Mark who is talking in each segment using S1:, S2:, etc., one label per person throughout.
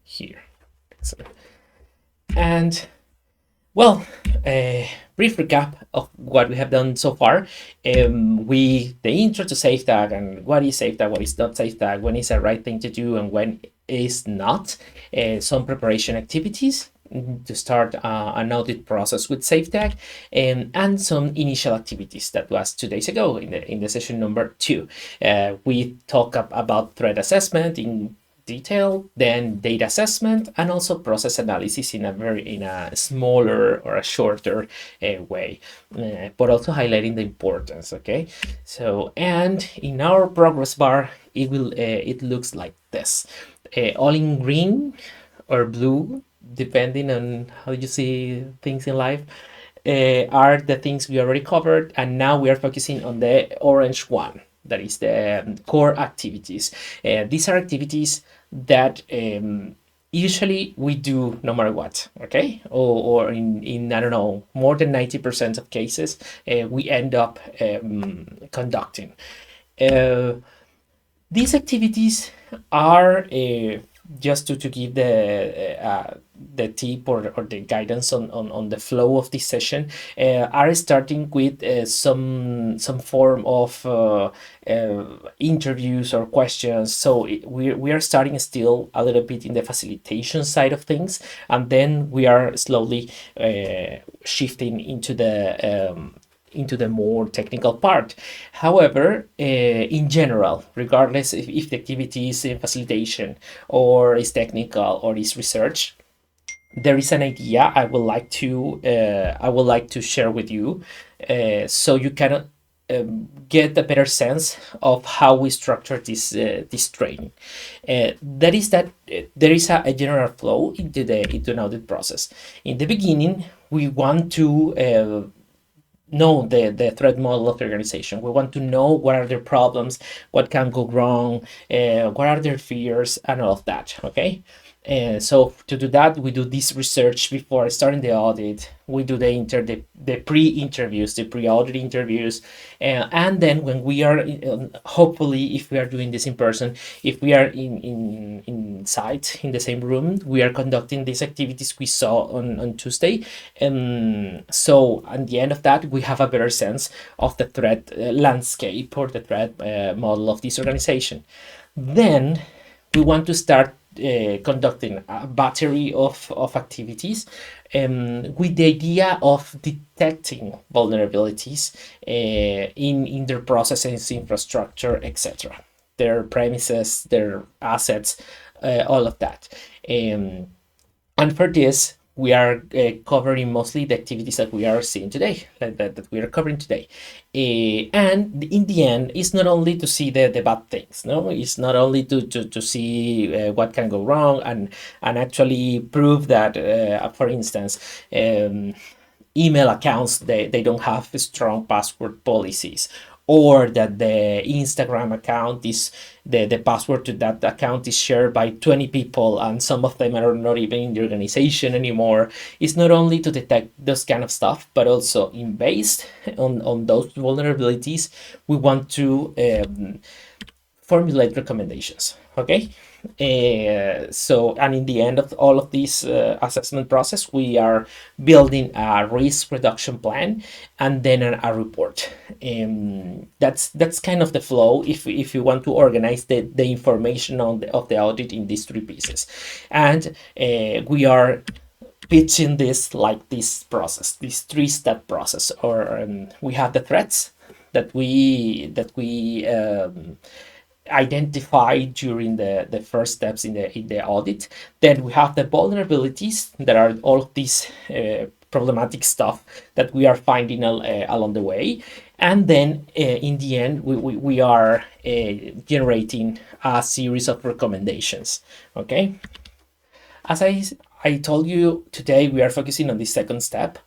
S1: here. Excellent. And well, a brief recap of what we have done so far. The intro to SAFETAG and what is SAFETAG, what is not SAFETAG, when is the right thing to do and when is not. Some preparation activities to start an audit process with SAFETAG, and some initial activities. That was 2 days ago in the session number 2. We talk about threat assessment in detail, then data assessment, and also process analysis in a smaller or a shorter way, but also highlighting the importance. Okay, so and in our progress bar, it looks like this, all in green or blue, depending on how you see things in life. Are the things we already covered, and now we are focusing on the orange one, that is the core activities. These are activities that usually we do no matter what, okay? Or in I don't know, more than 90% of cases, we end up conducting. Uh, these activities are just to give the tip or the guidance on the flow of this session, are starting with some form of interviews or questions. So we are starting still a little bit in the facilitation side of things, and then we are slowly shifting into the more technical part. However, in general, regardless if the activity is in facilitation or is technical or is research, there is an idea I would like to share with you, so you can get a better sense of how we structure this training. That is that there is a general flow into an audit process. In the beginning, we want to know the threat model of the organization. We want to know what are their problems, what can go wrong, what are their fears, and all of that. Okay. So to do that, we do this research before starting the audit. We do the pre-interviews, the pre-audit interviews, and then when we are hopefully, if we are doing this in person, if we are in site in the same room, we are conducting these activities we saw on Tuesday. So at the end of that, we have a better sense of the threat landscape or the threat model of this organization. Then we want to start conducting a battery of activities with the idea of detecting vulnerabilities in their processes, infrastructure, etc., their premises, their assets, all of that. And for this, we are covering mostly the activities that we are seeing today, that we are covering today. And in the end, it's not only to see the bad things, no? It's not only to see what can go wrong and actually prove that, for instance, email accounts, they don't have strong password policies, or that the Instagram account is the password to that account is shared by 20 people and some of them are not even in the organization anymore. It's not only to detect those kind of stuff, but also based on those vulnerabilities, we want to formulate recommendations. Okay. So, and in the end of all of this assessment process, we are building a risk reduction plan and then a report. That's kind of the flow if you want to organize the information of the audit in these 3 pieces. And we are pitching this like this process, this 3-step process. Or we have the threats that we identify during the first steps in the audit. Then we have the vulnerabilities that are all of these problematic stuff that we are finding along the way. And then in the end, we are generating a series of recommendations. Okay. As I told you, today we are focusing on the second step.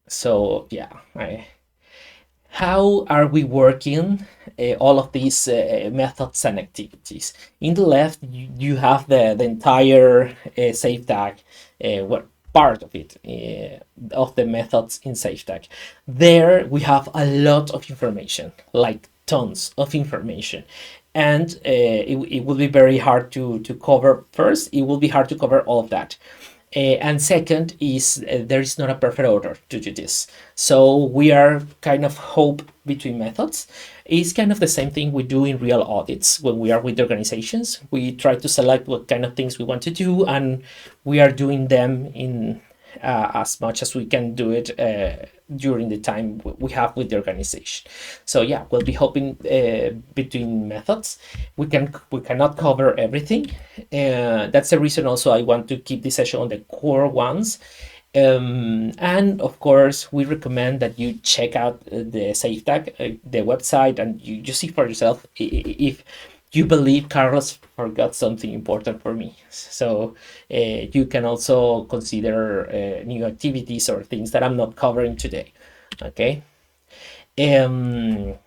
S1: So yeah, how are we working all of these methods and activities? In the left, you have the entire SAFETAG, what part of it, of the methods in SAFETAG. There we have a lot of information, like tons of information. and it will be very hard to cover. First, it will be hard to cover all of that. And second is there is not a perfect order to do this. So we are kind of hope between methods. It's kind of the same thing we do in real audits when we are with organizations. We try to select what kind of things we want to do, and we are doing them in as much as we can do it during the time we have with the organization. So yeah, we'll be hoping between methods. We cannot cover everything. That's the reason also I want to keep this session on the core ones. And of course, we recommend that you check out the SAFETAG, the website, and you see for yourself if you believe Carlos forgot something important for me. So you can also consider new activities or things that I'm not covering today. Okay. And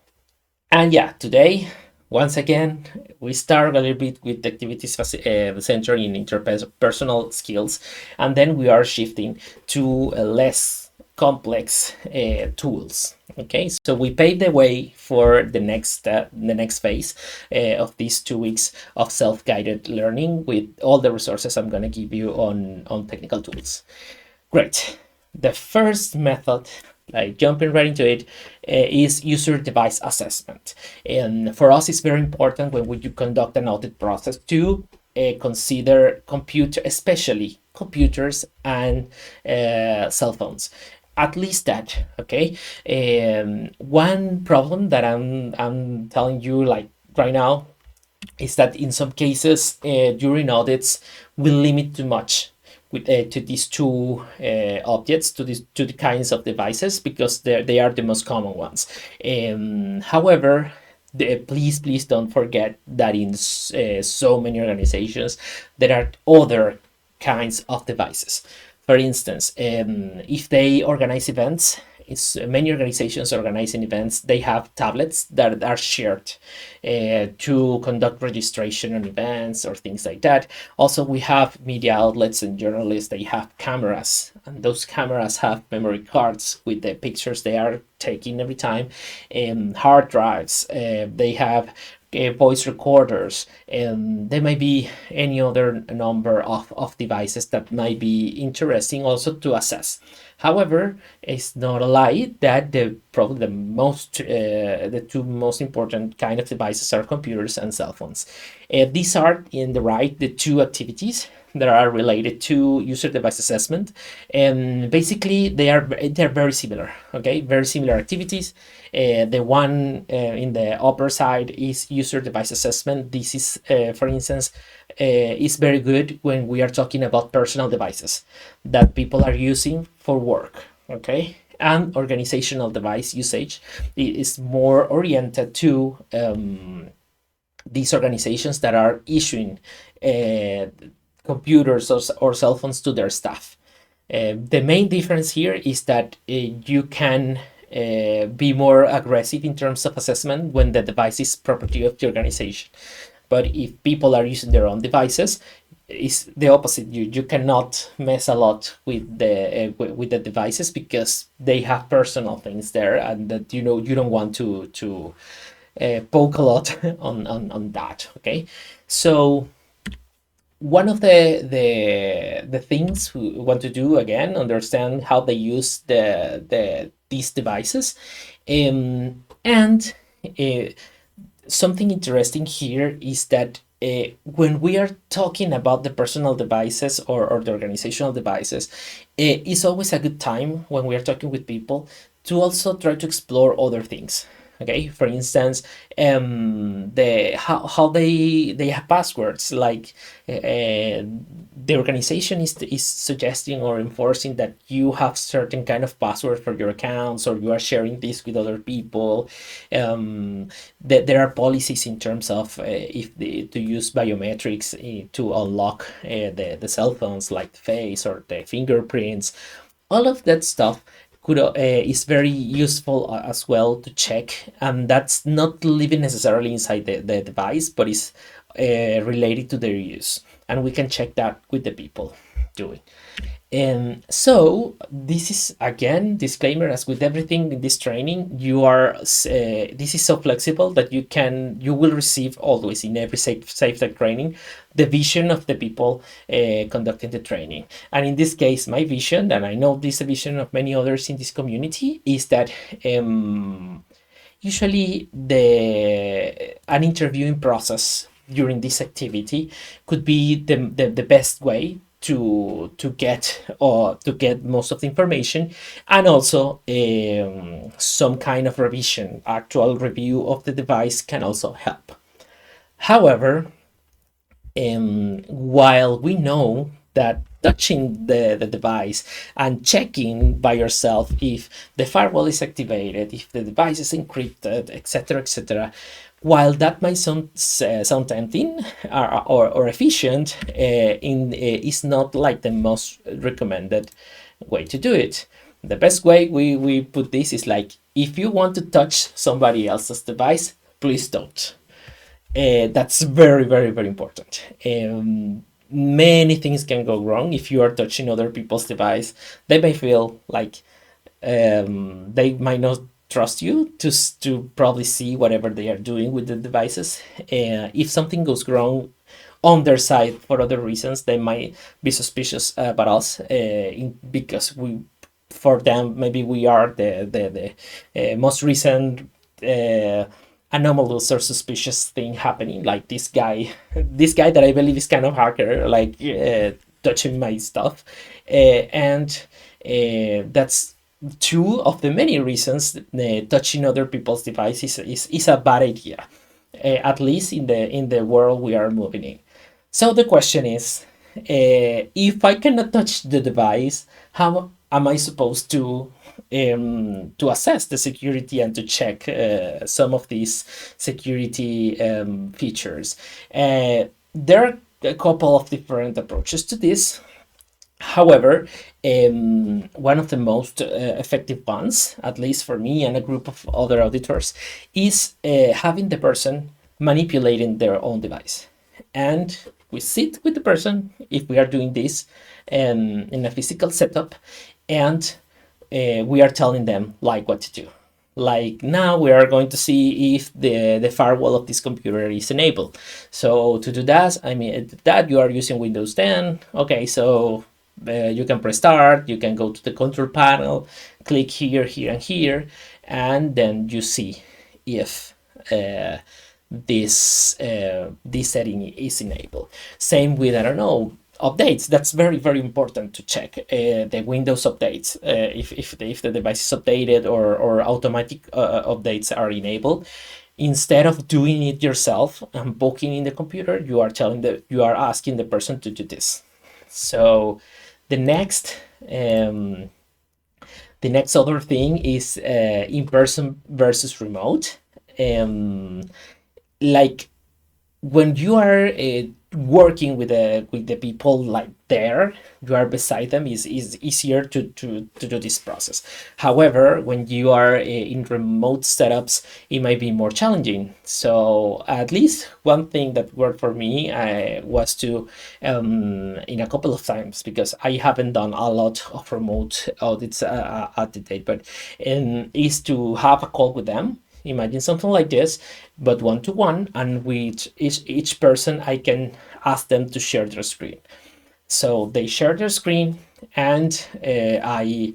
S1: yeah, today, once again, we start a little bit with the activities centered in interpersonal skills, and then we are shifting to less complex tools. Okay, so we paved the way for the next phase of these 2 weeks of self-guided learning with all the resources I'm going to give you on technical tools. Great. The first method, like jumping right into it, is user device assessment. And for us, it's very important when we conduct an audit process to consider especially computers and cell phones. At least that, okay? One problem that I'm telling you like right now is that in some cases during audits we limit too much to these two objects, to the kinds of devices, because they are the most common ones. However, please don't forget that in so many organizations there are other kinds of devices. For instance, if they organize events, many organizations organizing events, they have tablets that are shared to conduct registration on events or things like that. Also, we have media outlets and journalists, they have cameras, and those cameras have memory cards with the pictures they are taking every time, hard drives, they have voice recorders, and there may be any other number of devices that might be interesting also to assess. However, it's not a lie that probably the two most important kind of devices are computers and cell phones. These are in the right the two activities that are related to user device assessment, and basically they're very similar. Okay, very similar activities. The one in the upper side is user device assessment. This is, for instance, is very good when we are talking about personal devices that people are using for work. Okay, and organizational device usage is more oriented to these organizations that are issuing computers or cell phones to their staff. The main difference here is that you can be more aggressive in terms of assessment when the device is property of the organization. But if people are using their own devices, it's the opposite. You cannot mess a lot with the devices because they have personal things there, and that you don't want to poke a lot on that. Okay, so one of the things we want to do, again, understand how they use these devices, and something interesting here is that when we are talking about the personal devices or the organizational devices, it's always a good time when we are talking with people to also try to explore other things. Okay, for instance, how they have passwords. Like the organization is suggesting or enforcing that you have certain kind of password for your accounts, or you are sharing this with other people. That there are policies in terms of to use biometrics to unlock the cell phones, like the face or the fingerprints. All of that stuff is very useful as well to check, and that's not living necessarily inside the device, but is related to their use, and we can check that with the people. doing. So this is again disclaimer, as with everything in this training, you are this is so flexible that you will receive always in every SAFETAG training the vision of the people conducting the training. And in this case, my vision, and I know this is a vision of many others in this community, is that usually an interviewing process during this activity could be the best way to get most of the information, and also some kind of revision, actual review of the device can also help. However, while we know that touching the device and checking by yourself if the firewall is activated, if the device is encrypted, etc., while that might sound tempting or efficient, is not like the most recommended way to do it. The best way we put this is like, if you want to touch somebody else's device, please don't. That's very, very, very important. Many things can go wrong if you are touching other people's device. They may feel like they might not trust you to probably see whatever they are doing with the devices. If something goes wrong on their side for other reasons, they might be suspicious about us because for them, maybe we are the most recent anomalous or suspicious thing happening, like this guy that I believe is kind of hacker, like touching my stuff, and that's two of the many reasons touching other people's devices is a bad idea, at least in the world we are moving in. So the question is, if I cannot touch the device, how am I supposed to assess the security and to check some of these security features? There are a couple of different approaches to this. However, one of the most effective ones, at least for me and a group of other auditors, is having the person manipulating their own device. And we sit with the person, if we are doing this in a physical setup, and we are telling them like what to do. Like, now we are going to see if the firewall of this computer is enabled. So to do that you are using Windows 10. Okay, so you can press start, you can go to the control panel, click here, here, and here, and then you see if this setting is enabled. Same with, I don't know, updates. That's very, very important to check the Windows updates, if the device is updated or automatic updates are enabled. Instead of doing it yourself and poking in the computer, you are asking the person to do this. So the next other thing is in person versus remote. Like, when you are working with the people like there, you are beside them, is easier to do this process. However, when you are in remote setups, it might be more challenging. So at least one thing that worked for me was to in a couple of times, because I haven't done a lot of remote audits at the date, but is to have a call with them. Imagine something like this, but one-to-one, and with each person I can ask them to share their screen. So they share their screen, and I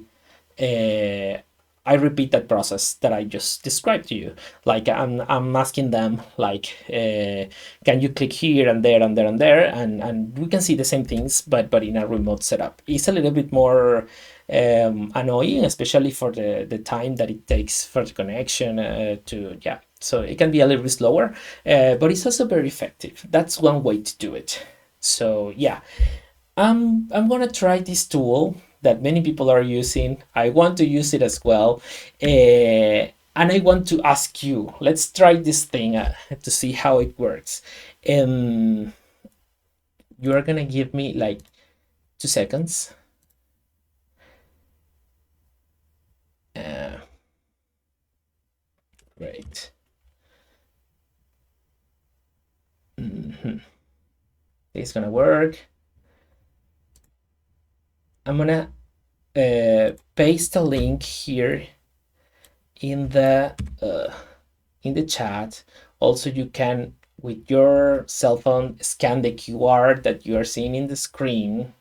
S1: repeat that process that I just described to you. Like, I'm asking them, like, can you click here and there and there and there, and we can see the same things, but in a remote setup. It's a little bit more annoying, especially for the time that it takes for the connection so it can be a little bit slower, but it's also very effective. That's one way to do it. So yeah, I'm gonna try this tool that many people are using. I want to use it as well, and I want to ask you, let's try this thing to see how it works. You are gonna give me like 2 seconds. Great. It's gonna work. I'm gonna paste a link here in the chat. Also, you can, with your cell phone, scan the QR that you are seeing in the screen.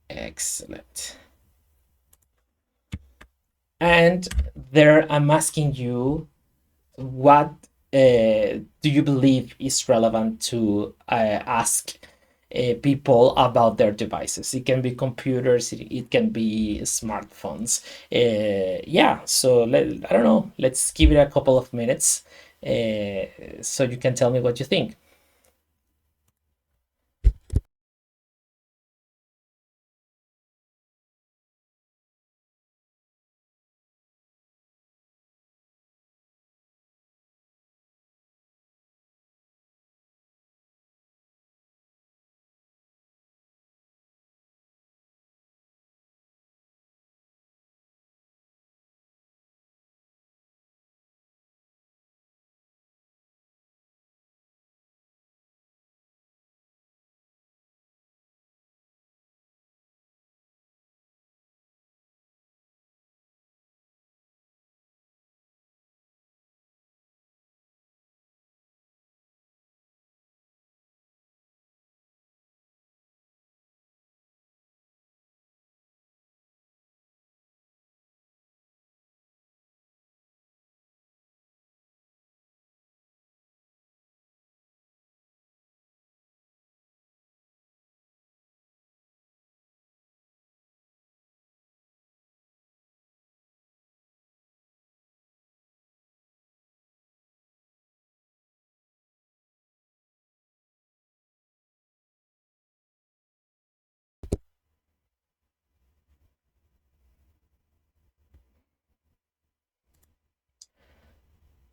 S1: Excellent. And there I'm asking you, what do you believe is relevant to ask people about their devices? It can be computers, it can be smartphones. Yeah, so I don't know, let's give it a couple of minutes so you can tell me what you think.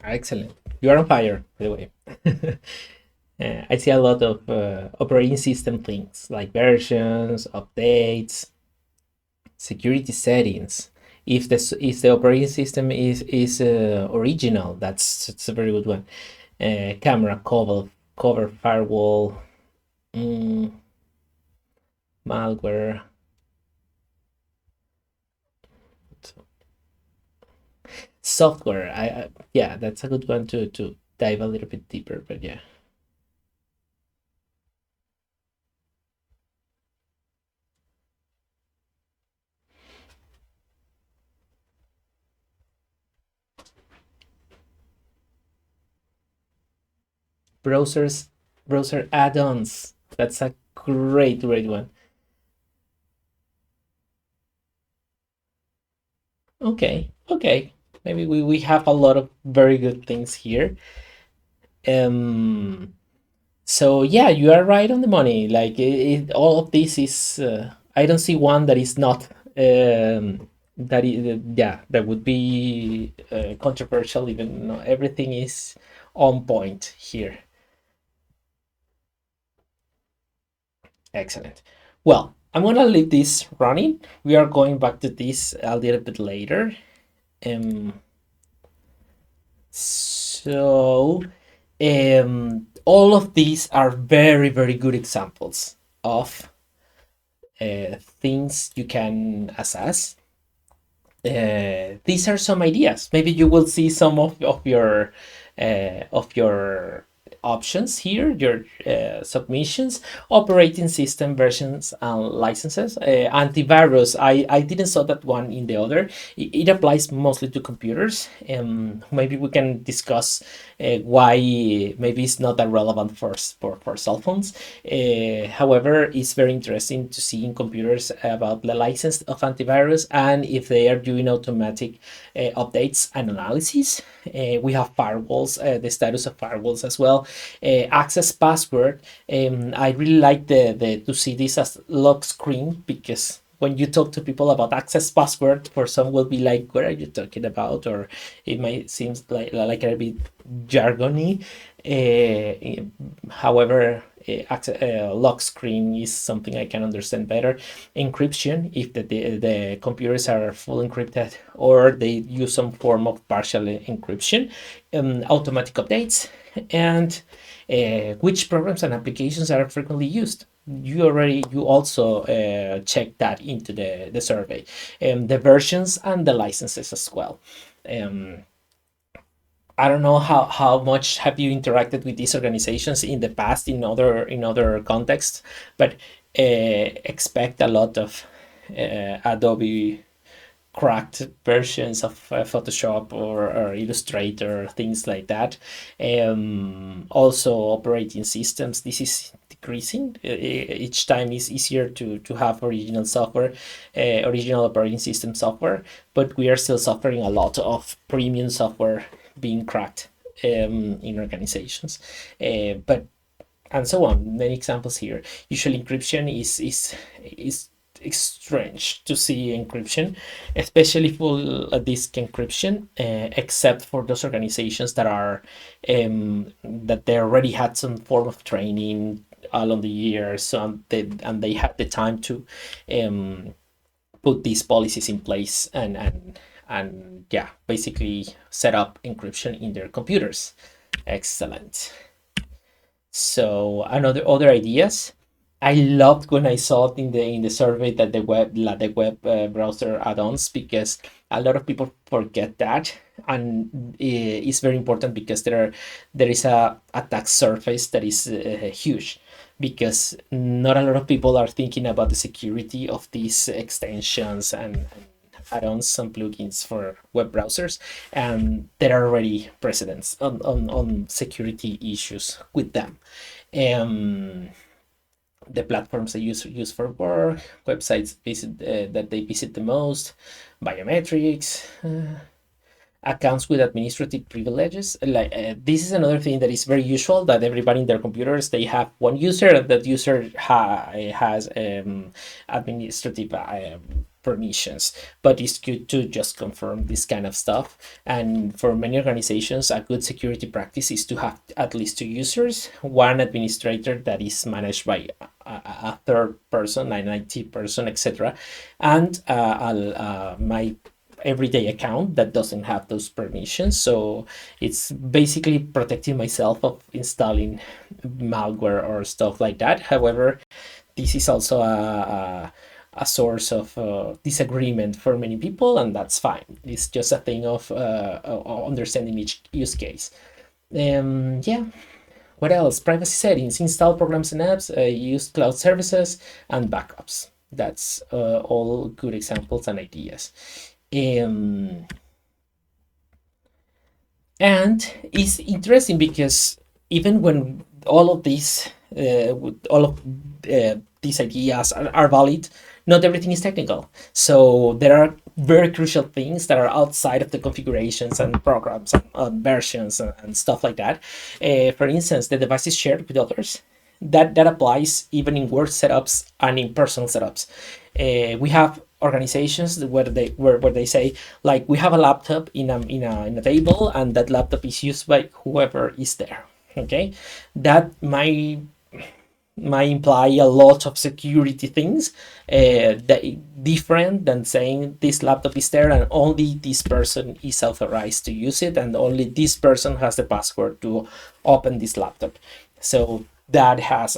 S1: Excellent. You are on fire, by the way. I see a lot of operating system things like versions, updates, security settings. If the operating system is original, that's a very good one. Camera cover firewall, mm, malware. Software. Yeah, that's a good one to dive a little bit deeper. But yeah, browsers, browser add-ons. That's a great one. Okay. Maybe we have a lot of very good things here. Um, so yeah, you are right on the money. Like all of this is, I don't see one that is not that is, yeah, that would be controversial. Even though everything is on point here. Excellent. Well, I'm gonna leave this running. We are going back to this a little bit later. Um, so all of these are very good examples of things you can assess. These are some ideas. Maybe you will see some of your options here, your submissions, operating system versions and licenses. Antivirus, I didn't saw that one in the other. It applies mostly to computers. Maybe we can discuss why maybe it's not that relevant for cell phones. However, it's very interesting to see in computers about the license of antivirus and if they are doing automatic updates and analysis. We have firewalls, the status of firewalls as well. Access password. I really like the to see this as lock screen, because when you talk to people about access password, for some will be like, what are you talking about? Or it might seem like a bit jargony. However, lock screen is something I can understand better. Encryption, if the computers are full encrypted or they use some form of partial encryption. Automatic updates, and Which programs and applications are frequently used? You also check that into the survey. The versions and the licenses as well. I don't know how much have you interacted with these organizations in the past in other contexts, but expect a lot of Adobe cracked versions of Photoshop or Illustrator, things like that. Also, operating systems. This is decreasing. Each time is easier to have original software, original operating system software, but we are still suffering a lot of premium software being cracked in organizations. But and so on. Many examples here. Usually, encryption is strange to see encryption, especially full disk encryption, except for those organizations that are that they already had some form of training along the years, so they had the time to put these policies in place and yeah, basically set up encryption in their computers. Excellent. So other ideas. I loved when I saw it in the survey that the web browser add-ons, because a lot of people forget that, and it's very important because there is a attack surface that is huge, because not a lot of people are thinking about the security of these extensions and add-ons and plugins for web browsers, and there are already precedents on security issues with them. The platforms they use for work, websites that they visit the most, biometrics, accounts with administrative privileges. Like this is another thing that is very usual, that everybody in their computers, they have one user, and that user has administrative permissions, but it's good to just confirm this kind of stuff. And for many organizations, a good security practice is to have at least two users, one administrator that is managed by a third person, an IT person, etc., and my everyday account that doesn't have those permissions. So it's basically protecting myself of installing malware or stuff like that. However, this is also a source of disagreement for many people, and that's fine. It's just a thing of understanding each use case. Yeah. What else? Privacy settings, install programs and apps, use cloud services, and backups. That's all good examples and ideas. And it's interesting because even when all of these these ideas are valid, not everything is technical. So there are very crucial things that are outside of the configurations and programs and versions and stuff like that. For instance, the device is shared with others. That applies even in work setups and in personal setups. We have organizations where they say, like, we have a laptop in a table, and that laptop is used by whoever is there. Okay, that might imply a lot of security things that different than saying this laptop is there and only this person is authorized to use it and only this person has the password to open this laptop. So that have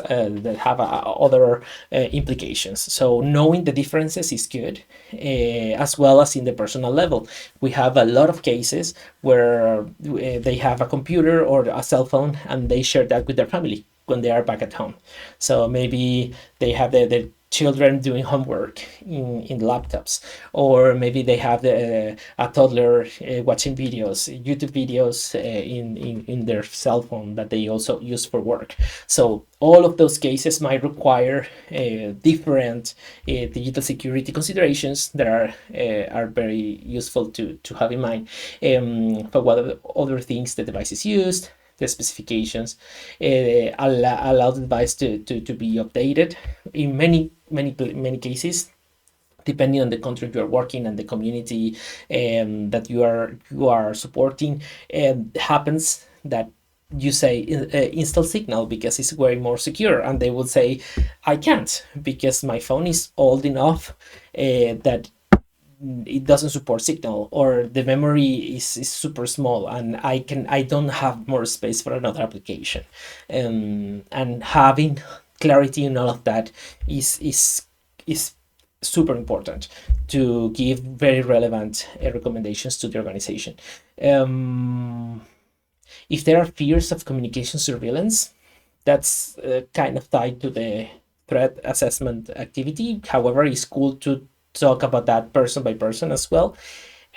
S1: other implications. So knowing the differences is good, as well as in the personal level. We have a lot of cases where they have a computer or a cell phone and they share that with their family when they are back at home. So maybe they have the children doing homework in laptops, or maybe they have a toddler watching videos, YouTube videos in their cell phone that they also use for work. So all of those cases might require different digital security considerations that are very useful to have in mind for what other things the device is used. The specifications allow the device to be updated in many cases, depending on the country you are working and the community that you are supporting. Happens that you say install Signal because it's way more secure, and they will say I can't because my phone is old enough that it doesn't support Signal, or the memory is super small, and I don't have more space for another application. And having clarity in all of that is super important to give very relevant recommendations to the organization. If there are fears of communication surveillance, that's kind of tied to the threat assessment activity. However, it's cool to talk about that person by person as well.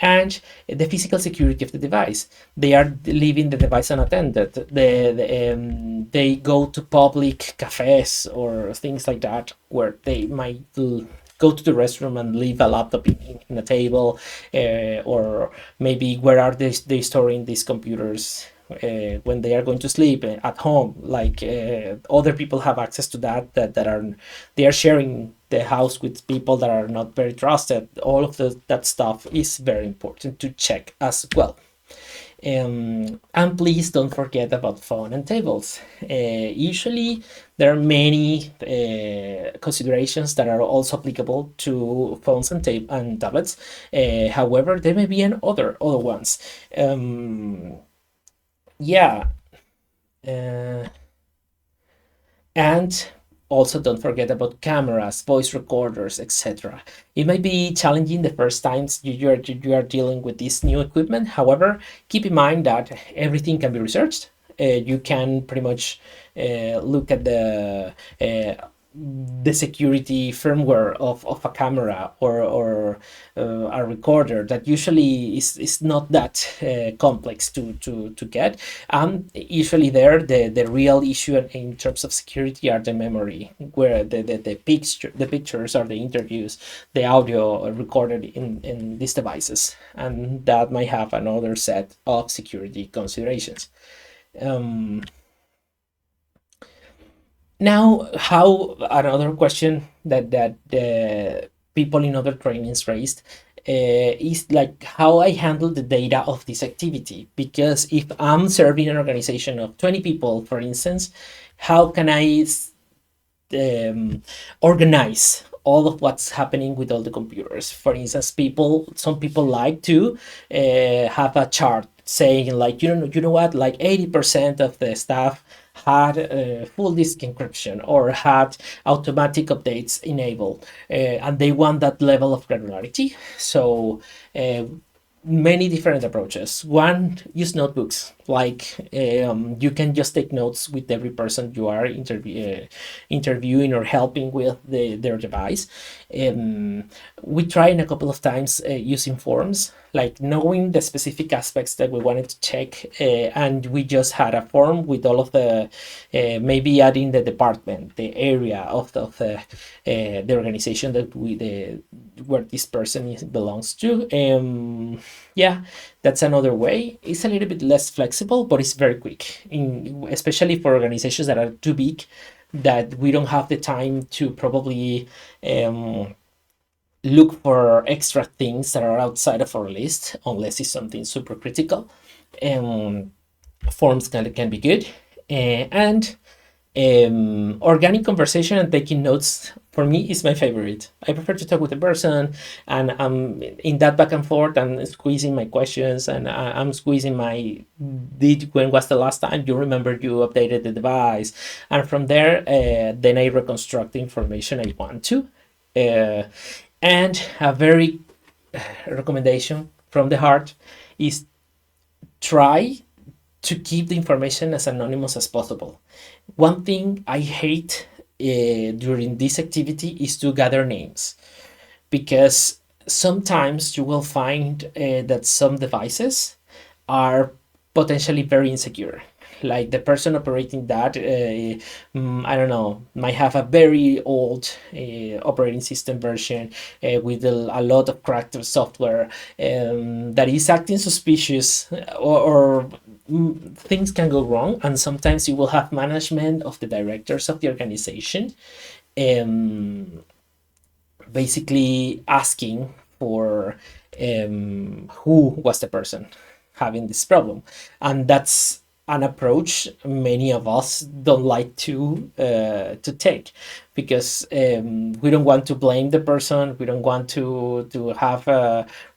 S1: And the physical security of the device. They are leaving the device unattended. They go to public cafes or things like that, where they might go to the restroom and leave a laptop in a table, or maybe where are they storing these computers when they are going to sleep at home. Like other people have access to that are they are sharing the house with people that are not very trusted. All of that stuff is very important to check as well. And please don't forget about phone and tables. Usually there are many considerations that are also applicable to phones and tablets. However, there may be other ones. Yeah. Uh, and also don't forget about cameras, voice recorders, etc. It might be challenging the first times you are dealing with this new equipment. However, keep in mind that everything can be researched. You can pretty much look at the security firmware of a camera or a recorder that usually is not that complex to get. Usually there the real issue in terms of security are the memory, where the pictures or the interviews, the audio recorded in these devices, and that might have another set of security considerations. Now, how another question that people in other trainings raised is like how I handle the data of this activity. Because if I'm serving an organization of 20 people, for instance, how can I organize all of what's happening with all the computers? For instance, some people like to have a chart saying, like, you know what, like 80% of the staff had full disk encryption or had automatic updates enabled, and they want that level of granularity. So many different approaches. One, use notebooks. Like you can just take notes with every person you are interviewing or helping with their device. We tried a couple of times using forms, like knowing the specific aspects that we wanted to check, and we just had a form with all of the maybe adding the department, the area of the organization that where this person belongs to. Yeah, that's another way. It's a little bit less flexible, but it's very quick, especially for organizations that are too big, that we don't have the time to probably look for extra things that are outside of our list, unless it's something super critical. Forms can be good. And organic conversation and taking notes, for me, is my favorite. I prefer to talk with a person, and I'm in that back and forth and squeezing my questions, and I'm squeezing when was the last time you remember you updated the device, and from there then I reconstruct the information I want to. And a very recommendation from the heart is try to keep the information as anonymous as possible. One thing I hate during this activity is to gather names, because sometimes you will find that some devices are potentially very insecure. Like the person operating that, I don't know, might have a very old operating system version with a lot of cracked software that is acting suspicious, or things can go wrong. And sometimes you will have management of the directors of the organization basically asking for who was the person having this problem. And that's an approach many of us don't like to take. because we don't want to blame the person. We don't want to have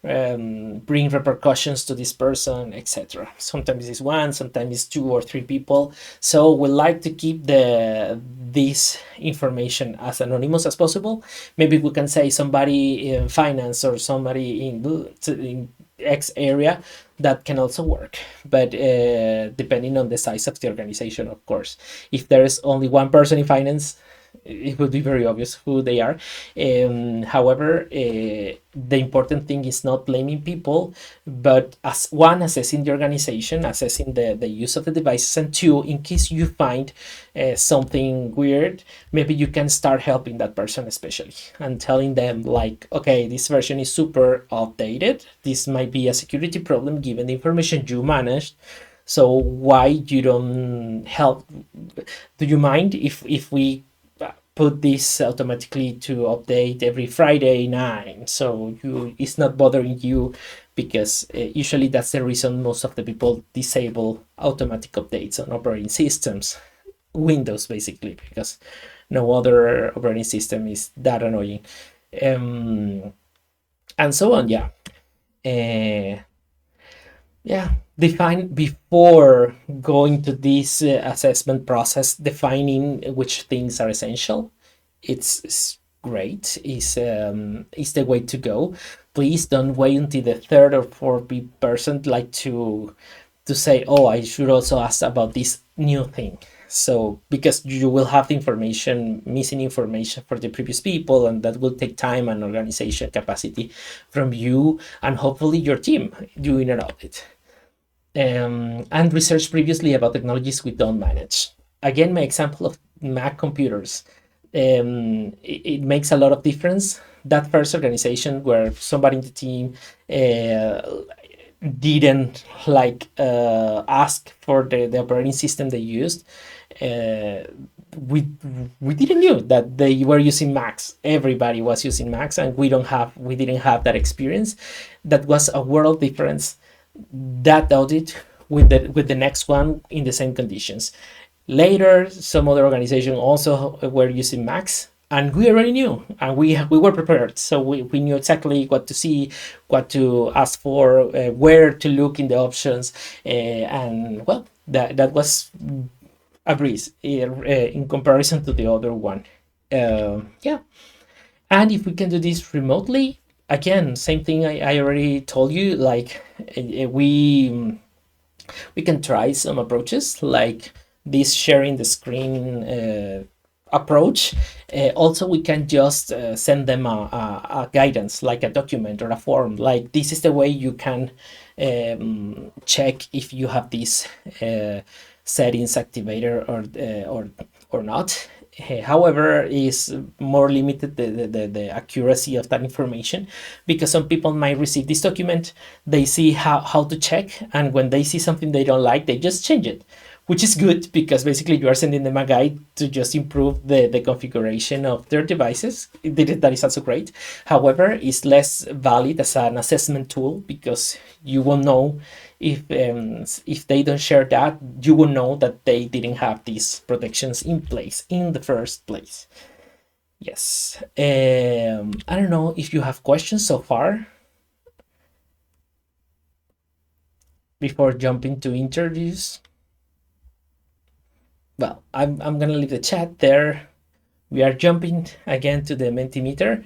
S1: bring repercussions to this person, etc. Sometimes it's one, sometimes it's two or three people. So we like to keep this information as anonymous as possible. Maybe we can say somebody in finance or somebody in X area. That can also work, but depending on the size of the organization, of course. If there is only one person in finance, it would be very obvious who they are. However, the important thing is not blaming people, but as one, assessing the organization, assessing the use of the devices, and two, in case you find something weird, maybe you can start helping that person, especially, and telling them like, okay, this version is super outdated. This might be a security problem given the information you managed. So why you don't help? Do you mind if we put this automatically to update every Friday 9, so it's not bothering you? Because usually that's the reason most of the people disable automatic updates on operating systems, Windows basically, because no other operating system is that annoying, and so on. Yeah, define before going to this assessment process, defining which things are essential. It's great. Is the way to go. Please don't wait until the third or fourth person like to say, oh, I should also ask about this new thing. So because you will have information, missing information for the previous people, and that will take time and organization capacity from you and hopefully your team doing an audit. And research previously about technologies we don't manage. Again, my example of Mac computers. It makes a lot of difference. That first organization where somebody in the team didn't ask for the operating system they used, we didn't know that they were using Macs. Everybody was using Macs, and we didn't have that experience. That was a world difference. That audit with the next one in the same conditions. Later, some other organization also were using Macs, and we already knew, and we were prepared. So we knew exactly what to see, what to ask for, where to look in the options, and well, that was a breeze in comparison to the other one. Yeah, and if we can do this remotely, again, same thing I already told you. Like we can try some approaches like this sharing the screen approach. Also, we can just send them a guidance, like a document or a form, like this is the way you can check if you have these settings activated or not. However, is more limited the accuracy of that information, because some people might receive this document, they see how to check, and when they see something they don't like, they just change it, which is good because basically you are sending them a guide to just improve the configuration of their devices. That is also great. However, it's less valid as an assessment tool, because you will know if they don't share that, you will know that they didn't have these protections in place in the first place. Yes. I don't know if you have questions so far before jumping to interviews. Well, I'm gonna leave the chat there. We are jumping again to the Mentimeter,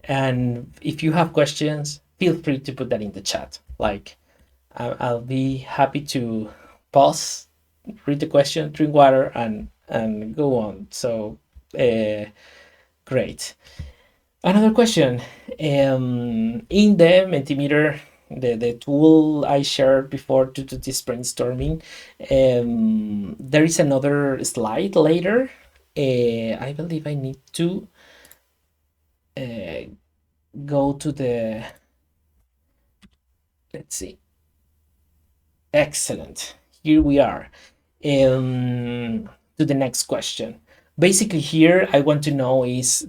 S1: and if you have questions, feel free to put that in the chat. Like, I'll be happy to pause, read the question, drink water, and go on. So, great. Another question. In the Mentimeter, the tool I shared before to do this brainstorming, there is another slide later. I believe I need to go to the, let's see. Excellent. Here we are. To the next question. Basically here I want to know is,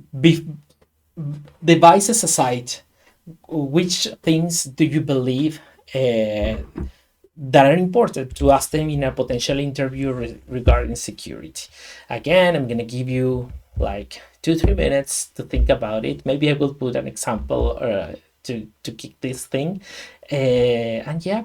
S1: devices aside, which things do you believe that are important to ask them in a potential interview regarding security? Again, I'm going to give you like 2-3 minutes to think about it. Maybe I will put an example to kick this thing, and yeah.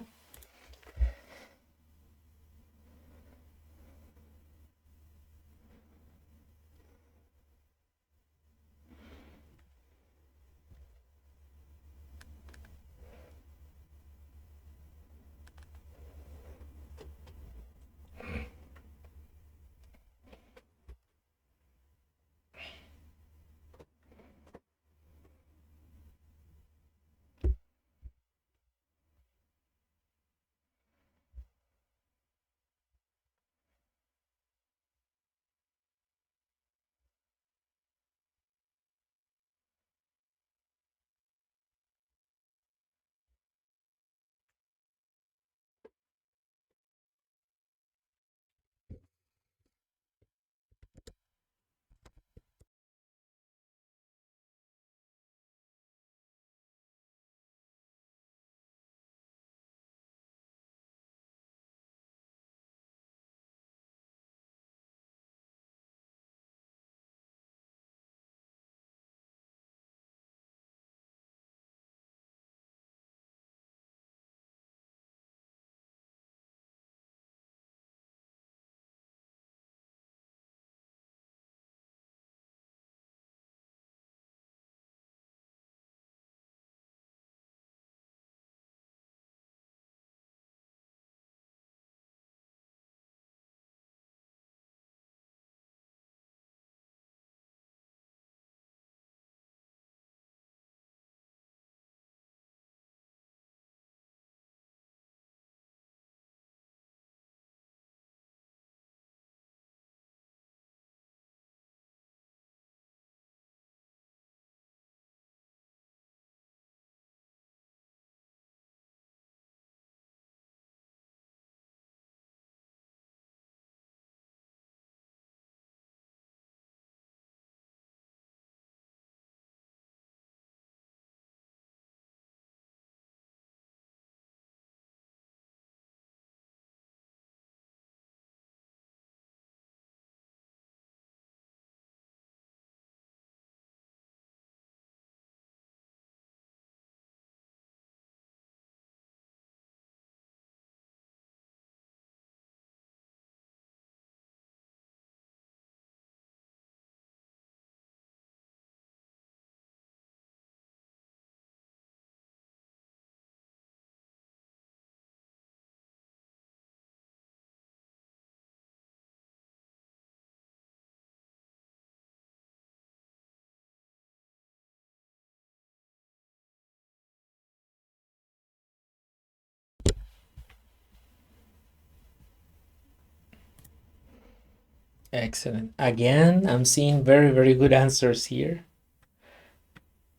S1: Excellent. Again, I'm seeing very, very good answers here.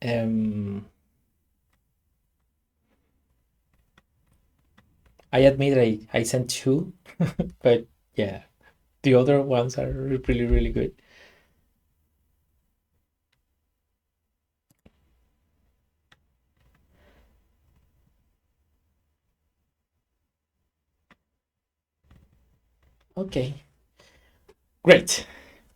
S1: Um, I admit I sent two, but yeah, the other ones are really, really good. Okay, great.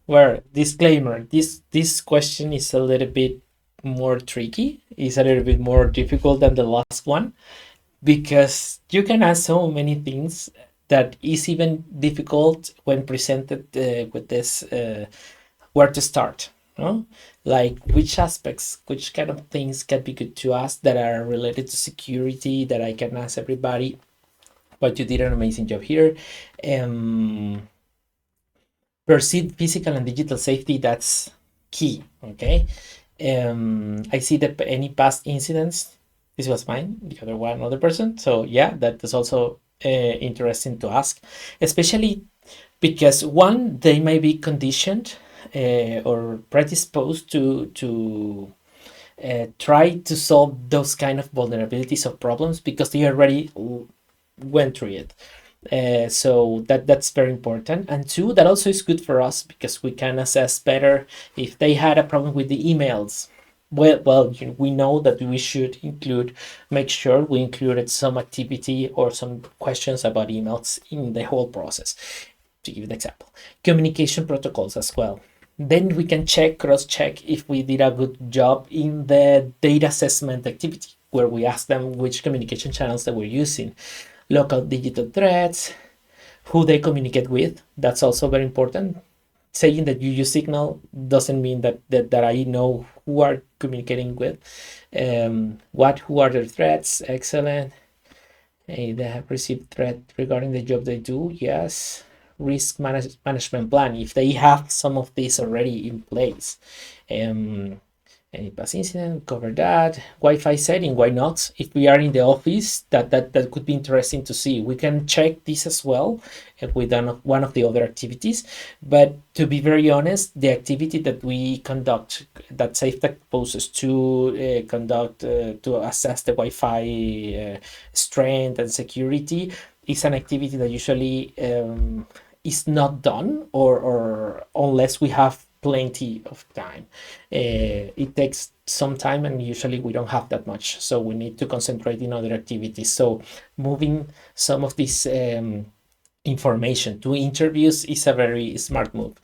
S1: Well, disclaimer, this question is a little bit more tricky. It's a little bit more difficult than the last one because you can ask so many things that is even difficult when presented with this where to start, no? Like which aspects, which kind of things can be good to ask that are related to security that I can ask everybody. But you did an amazing job here. Um, Perceived physical and digital safety, that's key. Okay. I see that any past incidents, this was mine, the other one, other person. So yeah, that is also interesting to ask, especially because one, they may be conditioned or predisposed to try to solve those kind of vulnerabilities or problems because they already went through it. So that's very important. And two, that also is good for us because we can assess better if they had a problem with the emails. Well, we know that we should make sure we included some activity or some questions about emails in the whole process. To give an example, communication protocols as well. Then we can cross-check if we did a good job in the data assessment activity, where we ask them which communication channels that we're using, local digital threats, who they communicate with. That's also very important. Saying that you use Signal doesn't mean that I know who are communicating with. Who are their threats? Excellent. They have received threat regarding the job they do. Yes. Risk management plan, if they have some of this already in place. Any past incident, cover that. Wi-Fi setting, why not? If we are in the office, that could be interesting to see. We can check this as well with one of the other activities. But to be very honest, the activity that we conduct, that SAFETAG poses to conduct to assess the Wi-Fi strength and security, is an activity that usually is not done, or unless we have plenty of time. It takes some time, and usually we don't have that much, so we need to concentrate in other activities. So moving some of this information to interviews is a very smart move.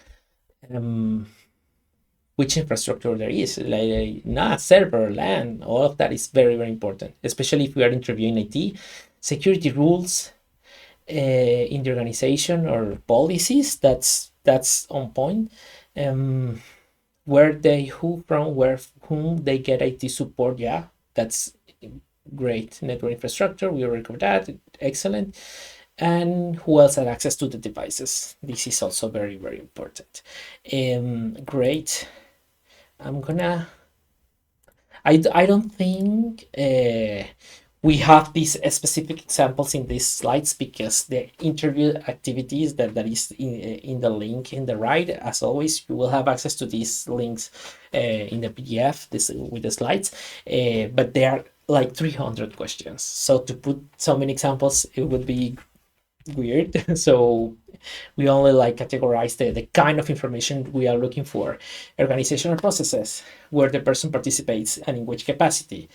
S1: Which infrastructure there is, like server, LAN, all of that is very, very important, especially if we are interviewing IT. Security rules in the organization or policies, that's on point. Whom they get IT support, yeah, that's great. Network infrastructure, we already covered that, excellent. And who else had access to the devices? This is also very, very important. Great. I don't think we have these specific examples in these slides, because the interview activities that is in the link in the right, as always, you will have access to these links in the PDF with the slides, but there are like 300 questions. So to put so many examples, it would be weird. So we only categorize the kind of information we are looking for. Organizational processes, where the person participates and in which capacity.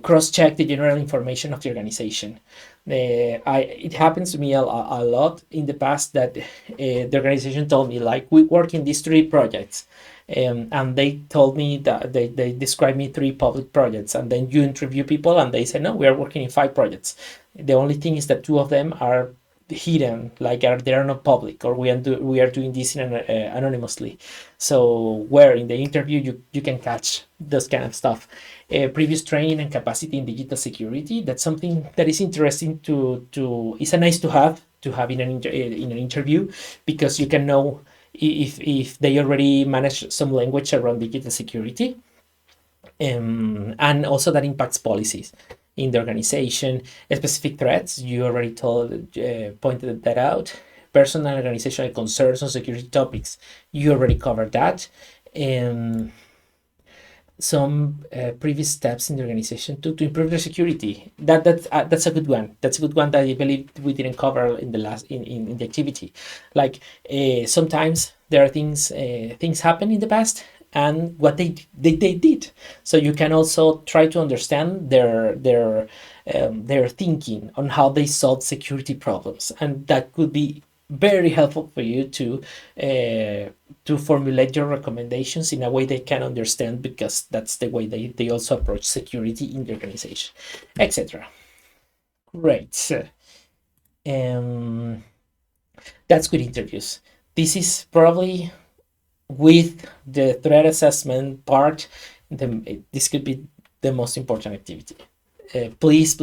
S1: Cross-check the general information of the organization. It happens to me a lot in the past that the organization told me, we work in these 3 projects. And they told me that they described me 3 public projects, and then you interview people and they say, no, we are working in 5 projects. The only thing is that 2 of them are hidden, they are not public, or we are doing this anonymously. So where in the interview you can catch this kind of stuff. Previous training and capacity in digital security, that's something that is interesting it's a nice to have in an interview, because you can know if they already manage some language around digital security, and also that impacts policies in the organization. Specific threats, you already pointed that out. Personal and organizational concerns on security topics, you already covered that. Some previous steps in the organization to improve their security. That's a good one. That's a good one that I believe we didn't cover in the last in the activity. Sometimes there are things happen in the past, and what they did. So you can also try to understand their thinking on how they solve security problems, and that could be very helpful for you to formulate your recommendations in a way they can understand, because that's the way they also approach security in the organization, etc. Great. That's good interviews. This is probably, with the threat assessment part, this could be the most important activity. Please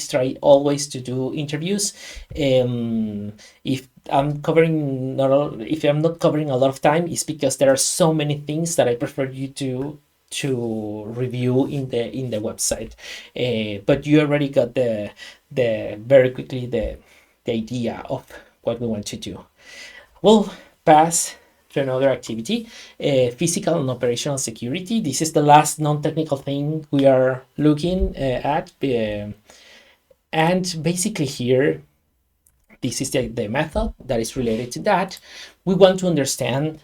S1: try always to do interviews. If I'm not covering a lot of time, it's because there are so many things that I prefer you to review in the website. But you already got the very quickly the idea of what we want to do. We'll pass to another activity, physical and operational security. This is the last non-technical thing we are looking at. And basically here, this is the method that is related to that. We want to understand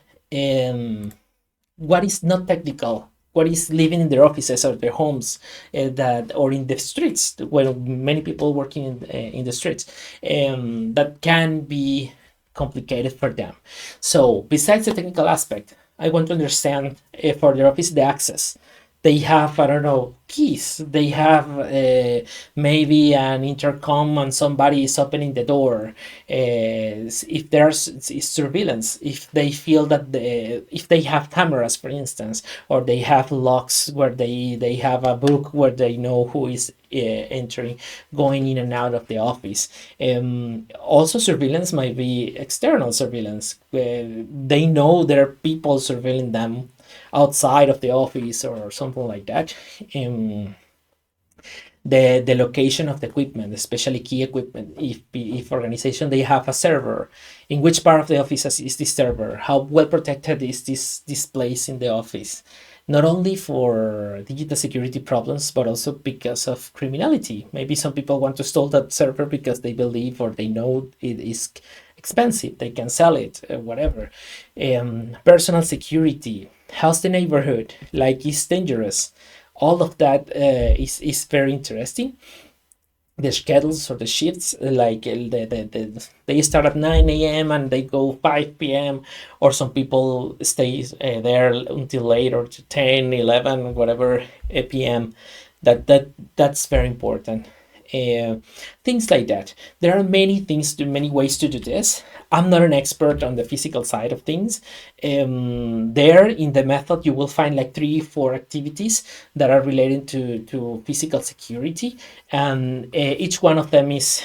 S1: what is not technical, what is living in their offices or their homes, or in the streets, where many people working in the streets, that can be complicated for them. So besides the technical aspect, I want to understand for their office the access. They have, I don't know, keys. They have maybe an intercom and somebody is opening the door. If there's surveillance, if they feel that if they have cameras, for instance, or they have locks where they have a book where they know who is entering, going in and out of the office. Also, surveillance might be external surveillance. They know there are people surveilling them outside of the office or something like that. Um, the location of the equipment, especially key equipment. If organization they have a server, in which part of the office is this server? How well protected is this place in the office? Not only for digital security problems, but also because of criminality. Maybe some people want to steal that server because they believe or they know it is expensive. They can sell it, whatever. Personal security. How's the neighborhood? Like, it's dangerous. All of that is very interesting. The schedules or the shifts, like they start at 9 a.m. and they go 5 p.m., or some people stay there until late, or to 10, 11, whatever p.m. That's very important. uh, Things like that. There are many ways to do this. I'm not an expert on the physical side of things. There in the method, you will find like 3 4 activities that are related to physical security, and each one of them is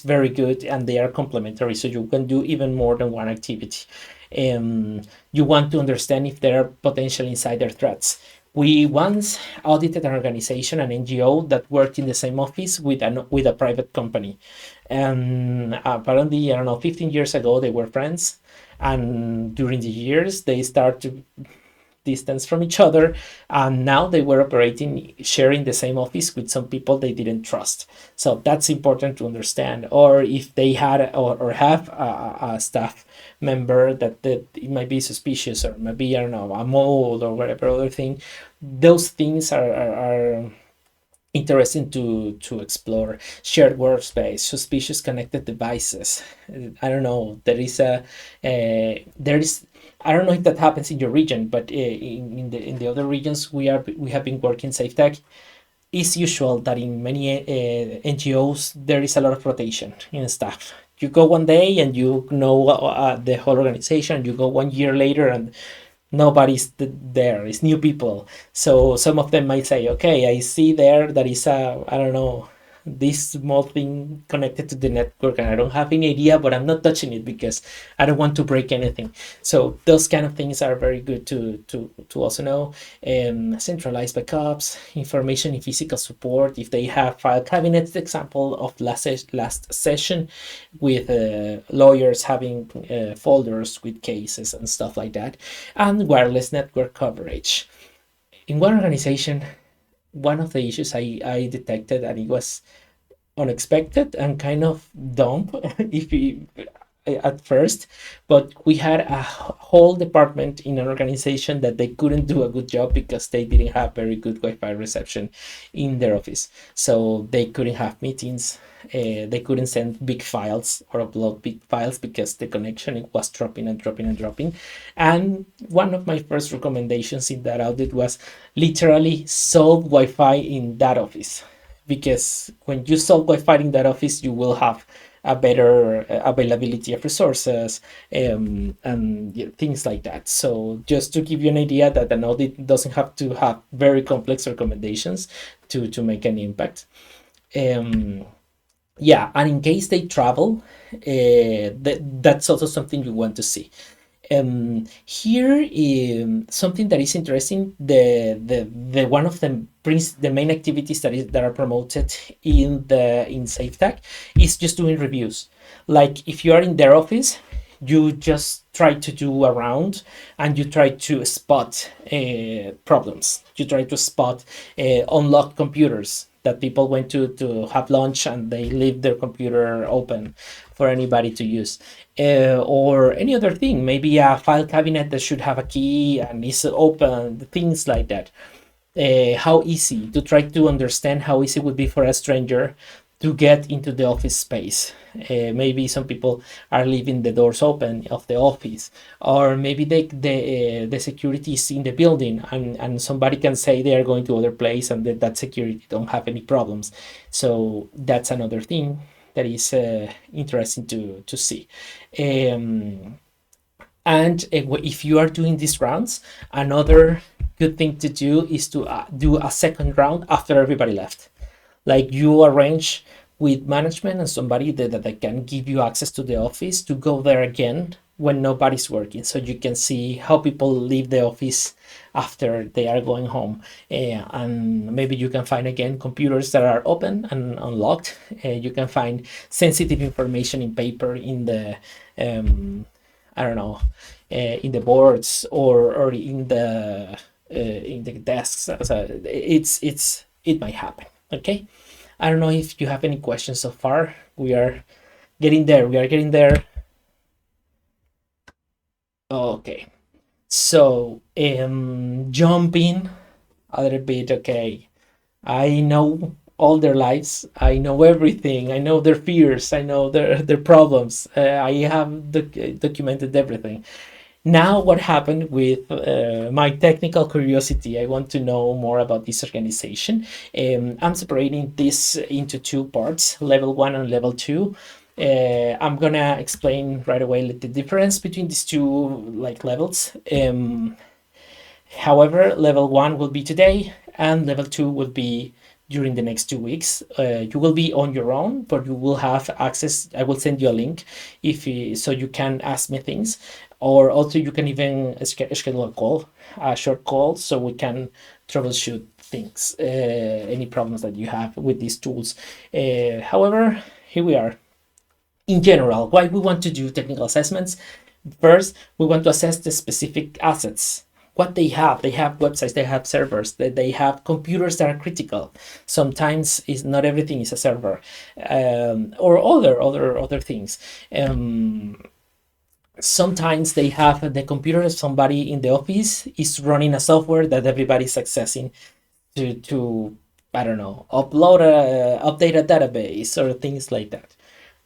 S1: very good, and they are complementary. So you can do even more than one activity. You want to understand if there are potential insider threats. We once audited an organization, an NGO, that worked in the same office with a private company. And apparently, I don't know, 15 years ago, they were friends. And during the years, they started to distance from each other, and now they were operating, sharing the same office with some people they didn't trust. So that's important to understand. Or if they had or have a staff member that it might be suspicious, or maybe, I don't know, a mold or whatever other thing, those things are interesting to explore. Shared workspace, suspicious connected devices. I don't know, there is, I don't know if that happens in your region, but in the other regions we have been working SAFETAG. It's usual that in many NGOs there is a lot of rotation in staff. You go one day and you know the whole organization. You go 1 year later and nobody's there. It's new people. So some of them might say, okay, I see there that is a, I don't know, this small thing connected to the network, and I don't have any idea, but I'm not touching it because I don't want to break anything. So those kind of things are very good to also know. Centralized backups, information in physical support. If they have file cabinets, the example of last session with lawyers having folders with cases and stuff like that. And wireless network coverage. In one organization, one of the issues I detected, and it was unexpected and kind of dumb if you, at first, but we had a whole department in an organization that they couldn't do a good job because they didn't have very good Wi-Fi reception in their office. So they couldn't have meetings. They couldn't send big files or upload big files because the connection was dropping and dropping and dropping. And one of my first recommendations in that audit was literally solve Wi-Fi in that office, because when you solve Wi-Fi in that office, you will have a better availability of resources, and things like that. So just to give you an idea that an audit doesn't have to have very complex recommendations to make an impact. Yeah, and in case they travel, that's also something you want to see. Here, something that is interesting, the one of the main activities that are promoted in SafeTag is just doing reviews. Like, if you are in their office, you just try to do around and you try to spot problems. You try to spot unlocked computers that people went to have lunch and they leave their computer open for anybody to use, or any other thing, maybe a file cabinet that should have a key and is open, things like that. How easy to try to understand how easy it would be for a stranger to get into the office space. Maybe some people are leaving the doors open of the office, or maybe the security is in the building, and somebody can say they are going to other place, and that security don't have any problems. So that's another thing that is interesting to see. And if you are doing these rounds, another good thing to do is to do a second round after everybody left. Like, you arrange with management and somebody that can give you access to the office to go there again when nobody's working, so you can see how people leave the office after they are going home. And maybe you can find again computers that are open and unlocked. You can find sensitive information in paper in the I don't know, in the boards or in the desks. So it might happen. Okay, I don't know if you have any questions so far. We are getting there. Okay, so jumping a little bit. Okay, I know all their lives. I know everything. I know their fears. I know their problems. I have documented everything. Now, what happened with my technical curiosity? I want to know more about this organization. I'm separating this into two parts, level 1 and level 2. I'm gonna explain right away the difference between these two levels. However, level 1 will be today, and level 2 will be during the next 2 weeks. You will be on your own, but you will have access. I will send you a link so you can ask me things, or also you can even schedule a short call, so we can troubleshoot things, any problems that you have with these tools. However, here we are. In general, why we want to do technical assessments? First, we want to assess the specific assets, what they have. They have websites, they have servers, they have computers that are critical. Sometimes not everything is a server, or other things. Sometimes they have the computer of somebody in the office is running a software that everybody's accessing to I don't know, update a database or things like that.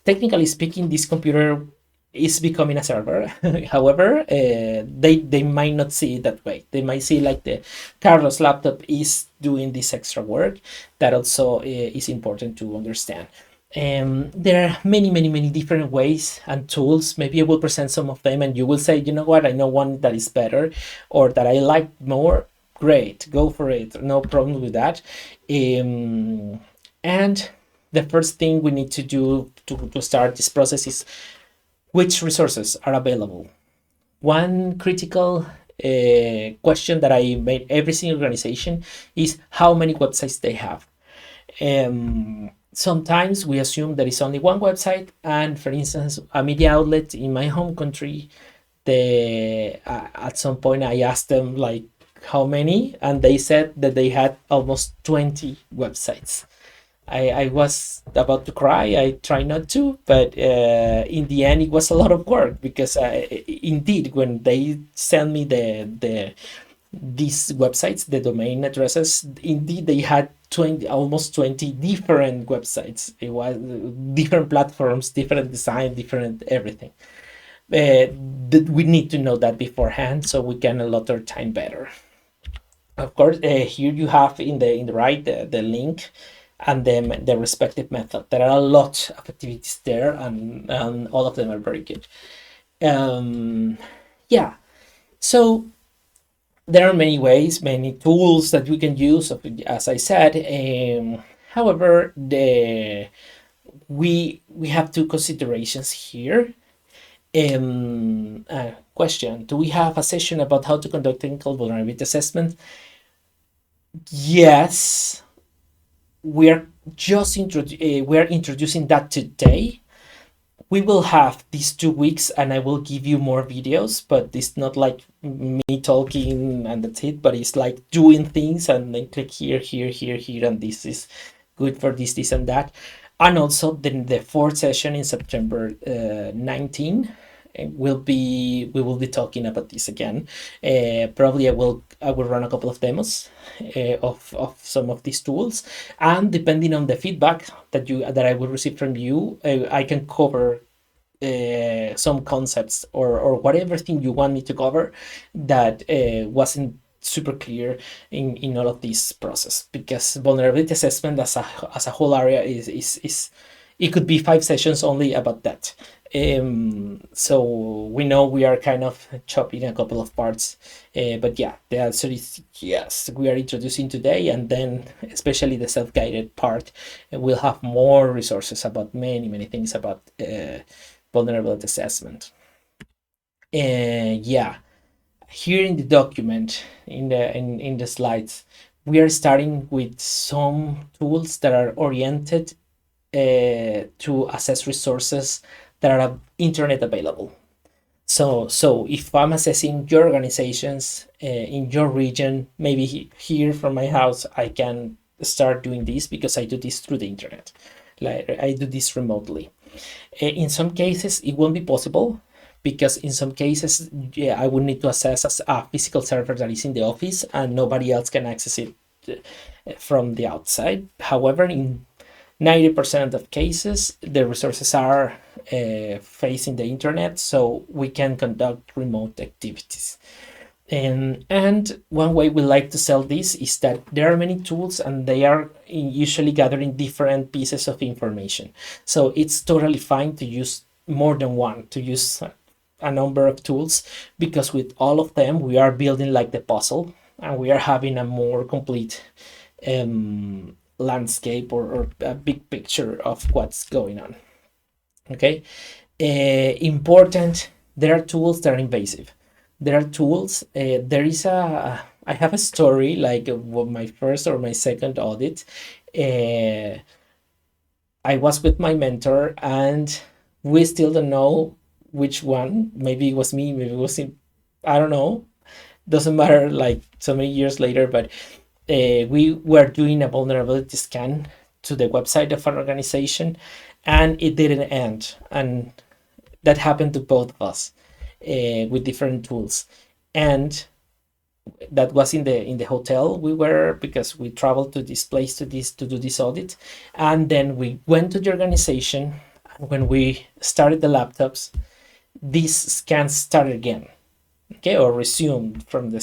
S1: Technically speaking, this computer is becoming a server. However, they might not see it that way. They might see like the Carlos laptop is doing this extra work. That also is important to understand. There are many different ways and tools. Maybe I will present some of them and you will say, you know what, I know one that is better or that I like more. Great, go for it. No problem with that. And the first thing we need to do to start this process is which resources are available. One critical question that I made every single organization is how many websites they have. Sometimes we assume there is only one website, and for instance, a media outlet in my home country, at some point I asked them like how many, and they said that they had almost 20 websites. I was about to cry. I try not to, but in the end, it was a lot of work because indeed, when they sent me these websites, the domain addresses, indeed they had almost 20 different websites. It was different platforms, different design, different everything. We need to know that beforehand so we can allot our time better. Of course, here you have in the right the link and then the respective method. There are a lot of activities there, and all of them are very good. Yeah, so there are many ways, many tools that we can use, as I said. However, we have two considerations here. Question: do we have a session about how to conduct technical vulnerability assessment? Yes. We're introducing that today. We will have these 2 weeks and I will give you more videos, but it's not like me talking and that's it, but it's like doing things and then click here, and this is good for this and that. And also then the fourth session in September 19, we will be talking about this again. Probably I will run a couple of demos of some of these tools, and depending on the feedback that I will receive from you, I can cover some concepts or whatever thing you want me to cover that wasn't super clear in all of this process, because vulnerability assessment as a whole area is it could be 5 sessions only about that. So we know we are kind of chopping a couple of parts, but yeah, the answer is yes. We are introducing today, and then especially the self-guided part, we'll have more resources about many things about vulnerability assessment. Yeah, here in the document, in the slides, we are starting with some tools that are oriented to assess resources that are internet available. So if I'm assessing your organizations in your region, maybe here from my house, I can start doing this because I do this through the internet. Like I do this remotely. In some cases, it won't be possible because in some cases, yeah, I would need to access a physical server that is in the office and nobody else can access it from the outside. However, in 90% of cases, the resources are facing the internet, so we can conduct remote activities. And one way we like to sell this is that there are many tools and they are usually gathering different pieces of information. So it's totally fine to use more than one, to use a number of tools, because with all of them, we are building like the puzzle and we are having a more complete landscape or a big picture of what's going on. Okay, important. There are tools that are invasive. There are tools. There is I have a story like my first or my second audit. I was with my mentor, and we still don't know which one. Maybe it was me. Maybe it was him. I don't know. Doesn't matter. Like so many years later, but we were doing a vulnerability scan to the website of an organization, and it didn't end. And that happened to both of us with different tools. And that was in the hotel we were, because we traveled to this place to do this audit. And then we went to the organization, and when we started the laptops, these scans started again, okay, or resumed from the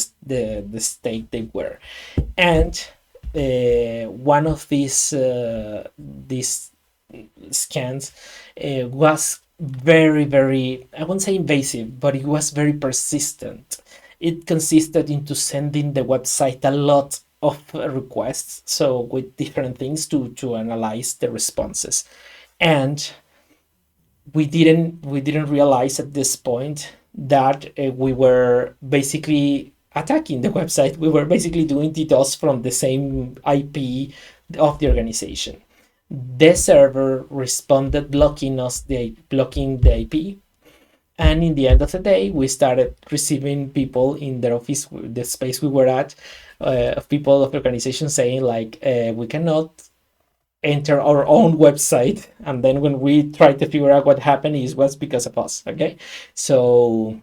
S1: state they were. And one of these scans was very, I won't say invasive, but it was very persistent. It consisted into sending the website a lot of requests, so with different things to analyze the responses. And we didn't realize at this point that we were basically attacking the website. We were basically doing DDoS from the same IP of the organization. The server responded blocking the IP, and in the end of the day, we started receiving people in the office, the space we were at, of people of the organization saying like, we cannot enter our own website. And then when we tried to figure out what happened, it was because of us. Okay, so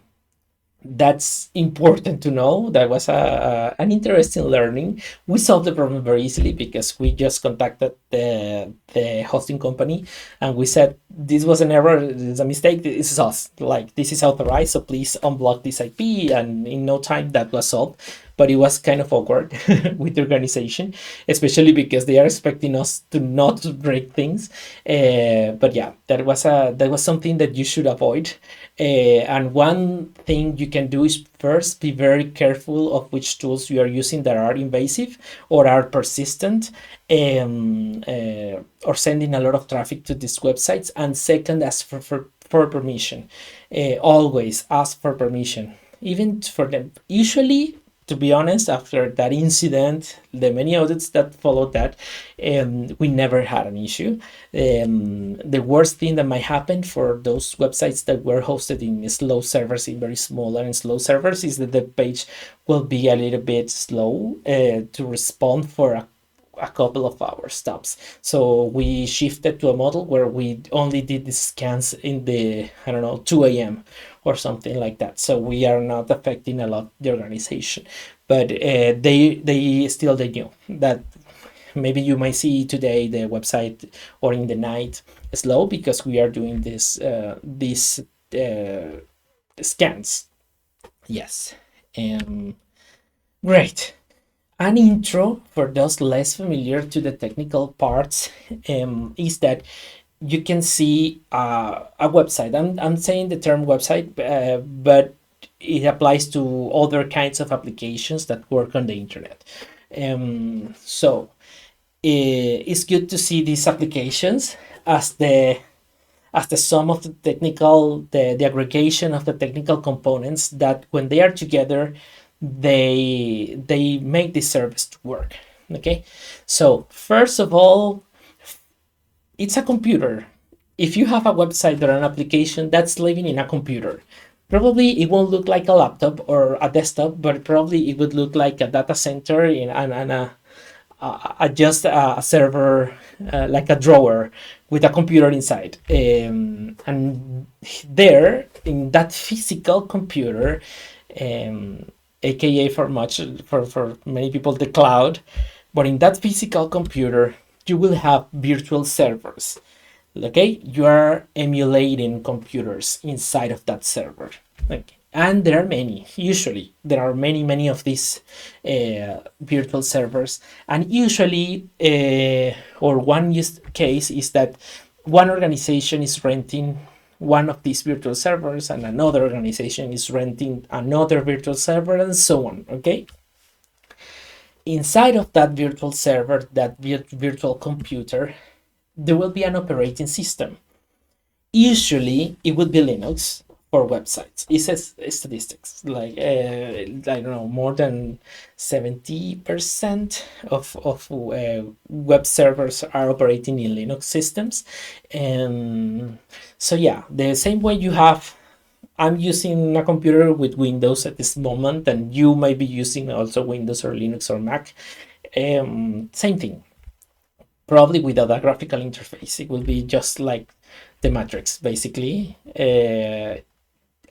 S1: that's important to know. That was an interesting learning. We solved the problem very easily because we just contacted the hosting company and we said, this was an error, this is a mistake, this is us, like this is authorized, so please unblock this IP. And in no time that was solved. But it was kind of awkward with the organization, especially because they are expecting us to not break things. But yeah, that was something that you should avoid. And one thing you can do is first be very careful of which tools you are using that are invasive or are persistent, or sending a lot of traffic to these websites. And second, ask for permission. Always ask for permission, even for them. Usually, to be honest, after that incident, the many audits that followed that, we never had an issue. The worst thing that might happen for those websites that were hosted in slow servers, in very small and slow servers, is that the page will be a little bit slow to respond for a couple of hours stops. So we shifted to a model where we only did the scans in the, I don't know, 2 a.m. or something like that. So we are not affecting a lot the organization, but they still they knew that maybe you might see today the website or in the night slow because we are doing these scans. Yes. Great. An intro for those less familiar to the technical parts is that you can see a website. I'm saying the term website, but it applies to other kinds of applications that work on the internet. So it's good to see these applications as the sum of the aggregation of the technical components that when they are together, they make the service to work. Okay, so first of all, it's a computer. If you have a website or an application that's living in a computer, probably it won't look like a laptop or a desktop, but probably it would look like a data center and just a server, like a drawer with a computer inside. And there, in that physical computer, aka for many people the cloud, but in that physical computer, you will have virtual servers. Okay, you are emulating computers inside of that server. Okay. And there are many, usually there are many of these virtual servers, and usually or one use case is that one organization is renting one of these virtual servers and another organization is renting another virtual server, and so on. Okay, inside of that virtual server, that virtual computer, there will be an operating system. Usually it would be Linux for websites. It says statistics like I don't know, more than 70% of web servers are operating in Linux systems. And so yeah, the same way you have, I'm using a computer with Windows at this moment, and you might be using also Windows or Linux or Mac. Same thing, probably without a graphical interface. It will be just like the Matrix, basically,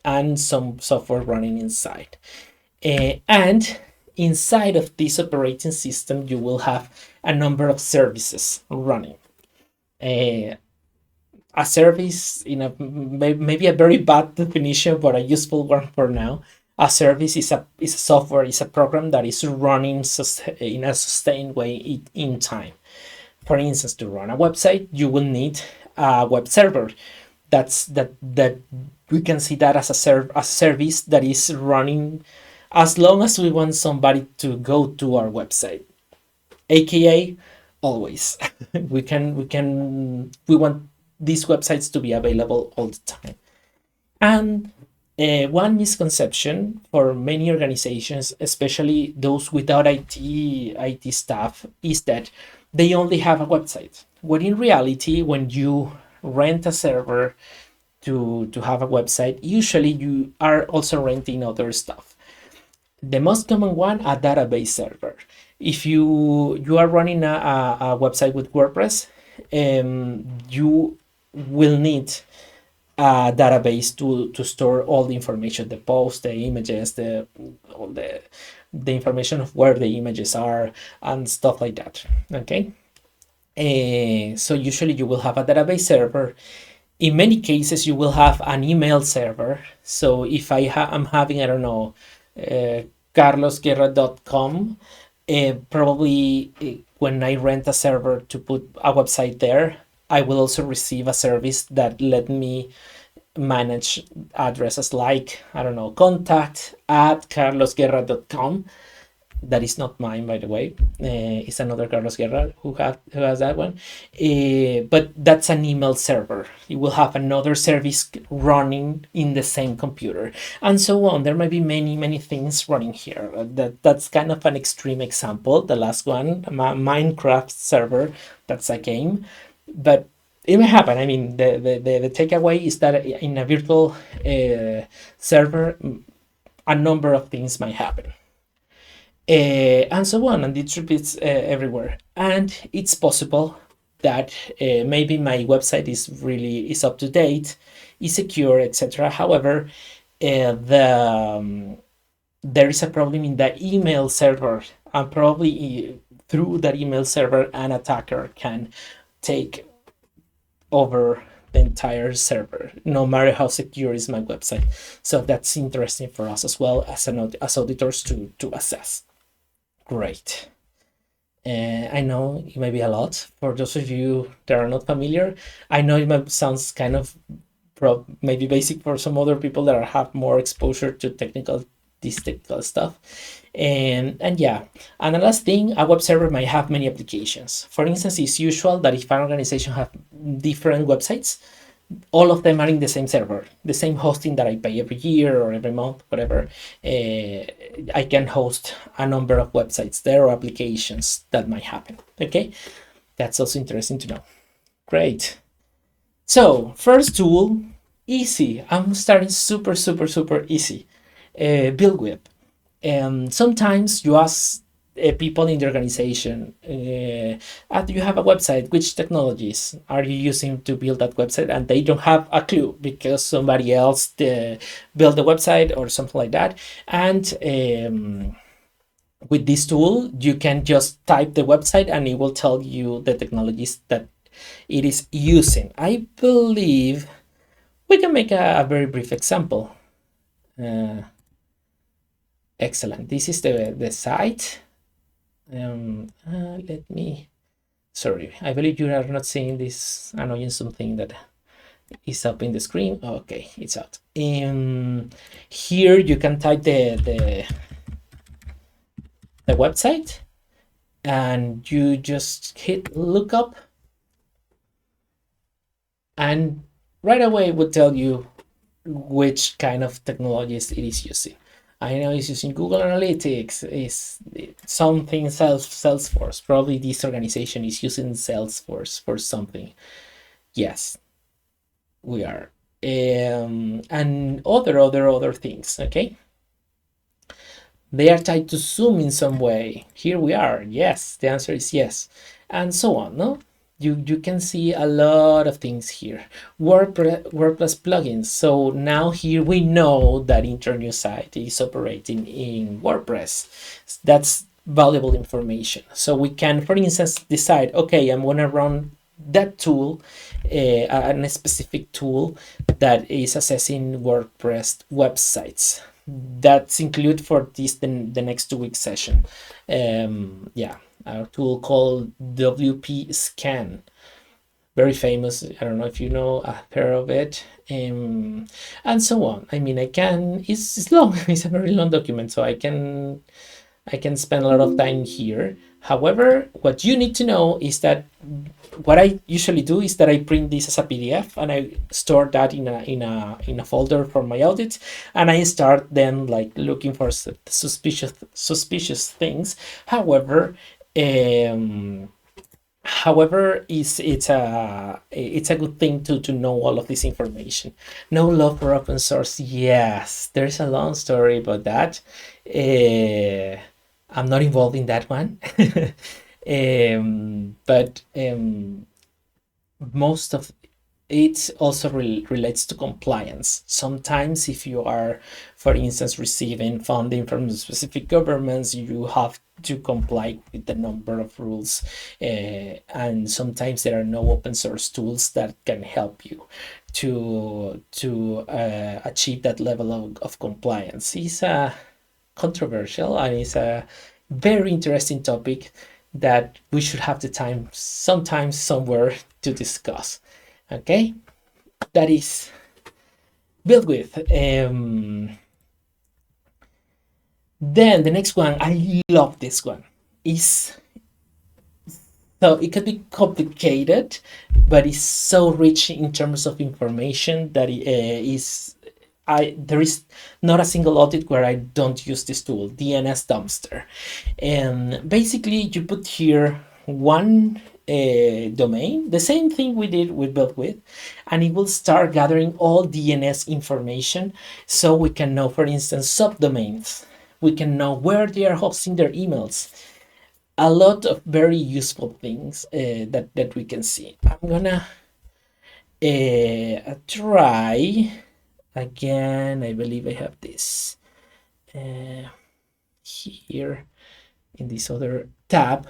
S1: and some software running inside. And inside of this operating system, you will have a number of services running. A service, in a maybe a very bad definition, but a useful one for now. A service is a software, is a program that is running in a sustained way in time. For instance, to run a website, you will need a web server. That we can see that as a service that is running as long as we want somebody to go to our website, aka always. we want these websites to be available all the time. And one misconception for many organizations, especially those without IT staff, is that they only have a website. When in reality, when you rent a server to have a website, usually you are also renting other stuff. The most common one, a database server. If you are running a website with WordPress, you will need a database to store all the information, the posts, the images, all the information of where the images are and stuff like that. Okay, so usually you will have a database server. In many cases, you will have an email server. So if I'm having, I don't know, carlosguerra.com, probably when I rent a server to put a website there, I will also receive a service that let me manage addresses like, I don't know, contact@carlosguerra.com. That is not mine, by the way. It's another Carlos Guerra who has that one. But that's an email server. You will have another service running in the same computer, and so on. There might be many things running here. That's kind of an extreme example. The last one, Minecraft server. That's a game, but it may happen. I mean, the takeaway is that in a virtual server, a number of things might happen. And so on, and it repeats everywhere. And it's possible that maybe my website is up to date, is secure, etc. However, there is a problem in the email server, and probably through that email server, an attacker can take over the entire server, no matter how secure is my website. So that's interesting for us as well as auditors to assess. Great. I know it may be a lot for those of you that are not familiar. I know it might sounds kind of maybe basic for some other people that have more exposure to this technical stuff. And yeah, and the last thing, a web server might have many applications. For instance, it's usual that if an organization have different websites, all of them are in the same server, the same hosting that I pay every year or every month, whatever. I can host a number of websites there or applications that might happen. Okay, that's also interesting to know. Great. So first tool, easy. I'm starting super easy. Build with. Sometimes you ask people in the organization, do you have a website? Which technologies are you using to build that website? And they don't have a clue because somebody else built the website or something like that. And with this tool, you can just type the website and it will tell you the technologies that it is using. I believe we can make a very brief example. Excellent. This is the site. Let me, sorry, I believe you are not seeing this annoying something that is up in the screen. Okay, it's out. Here you can type the website and you just hit lookup, and right away it would tell you which kind of technologies it is using. I know it's using Google Analytics, is something Salesforce. Probably this organization is using Salesforce for something. Yes, we are. And other things, okay? They are tied to Zoom in some way. Here we are. Yes, the answer is yes. And so on, no? You can see a lot of things here. WordPress plugins. So now here we know that Internews site is operating in WordPress. That's valuable information. So we can, for instance, decide, okay, I'm gonna run that tool, a specific tool that is assessing WordPress websites. That's included for the next 2 week session. Yeah. A tool called WP Scan, very famous. I don't know if you know a pair of it, and so on. I mean, it's long. It's a very long document, so I can spend a lot of time here. However, what you need to know is that what I usually do is that I print this as a PDF and I store that in a folder for my audit, and I start then like looking for suspicious things. However, it's a good thing to know all of this information. No love for open source. Yes, there's a long story about that. I'm not involved in that one. But most of it also relates to compliance. Sometimes if you are, for instance, receiving funding from specific governments, you have to comply with the number of rules, and sometimes there are no open source tools that can help you to achieve that level of compliance. It's controversial and it's a very interesting topic that we should have the time sometimes somewhere to discuss. Okay, that is built with. Then the next one, I love this one. So it could be complicated, but it's so rich in terms of information that there is not a single audit where I don't use this tool, DNS Dumpster. And basically you put here one domain, the same thing we did with Built With, and it will start gathering all DNS information so we can know, for instance, subdomains. We can know where they are hosting their emails. A lot of very useful things that we can see. I'm gonna try again, I believe I have this here in this other tab.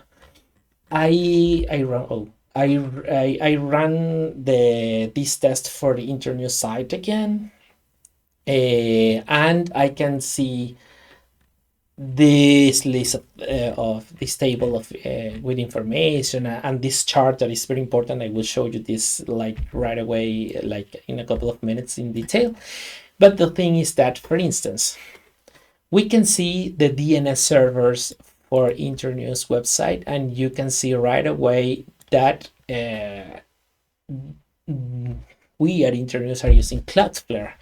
S1: I run I ran this test for the internews site again, and I can see this list of this table of with information and this chart that is very important. I will show you this like right away, like in a couple of minutes in detail. But the thing is that, for instance, we can see the DNS servers for Internews website, and you can see right away that we at Internews are using Cloudflare.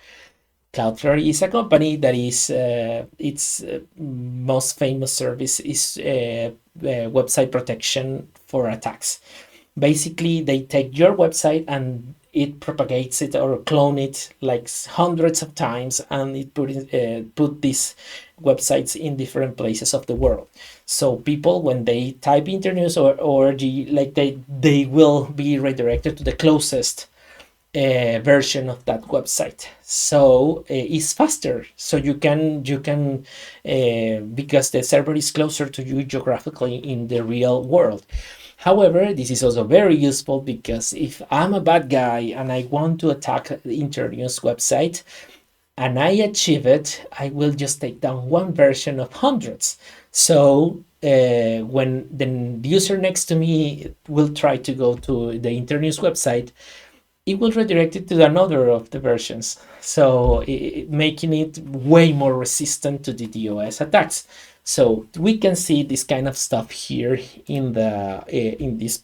S1: Cloudflare is a company that is its most famous service is website protection for attacks. Basically, they take your website and it propagates it or clone it like hundreds of times, and it put these websites in different places of the world. So people, when they type internews or org, like they will be redirected to the closest version of that website. So it's faster. So you can because the server is closer to you geographically in the real world. However, this is also very useful because if I'm a bad guy and I want to attack the Internews website and I achieve it, I will just take down one version of hundreds. So when the user next to me will try to go to the Internews website, it will redirect it to another of the versions, so making it way more resistant to the DOS attacks. So we can see this kind of stuff here in the in this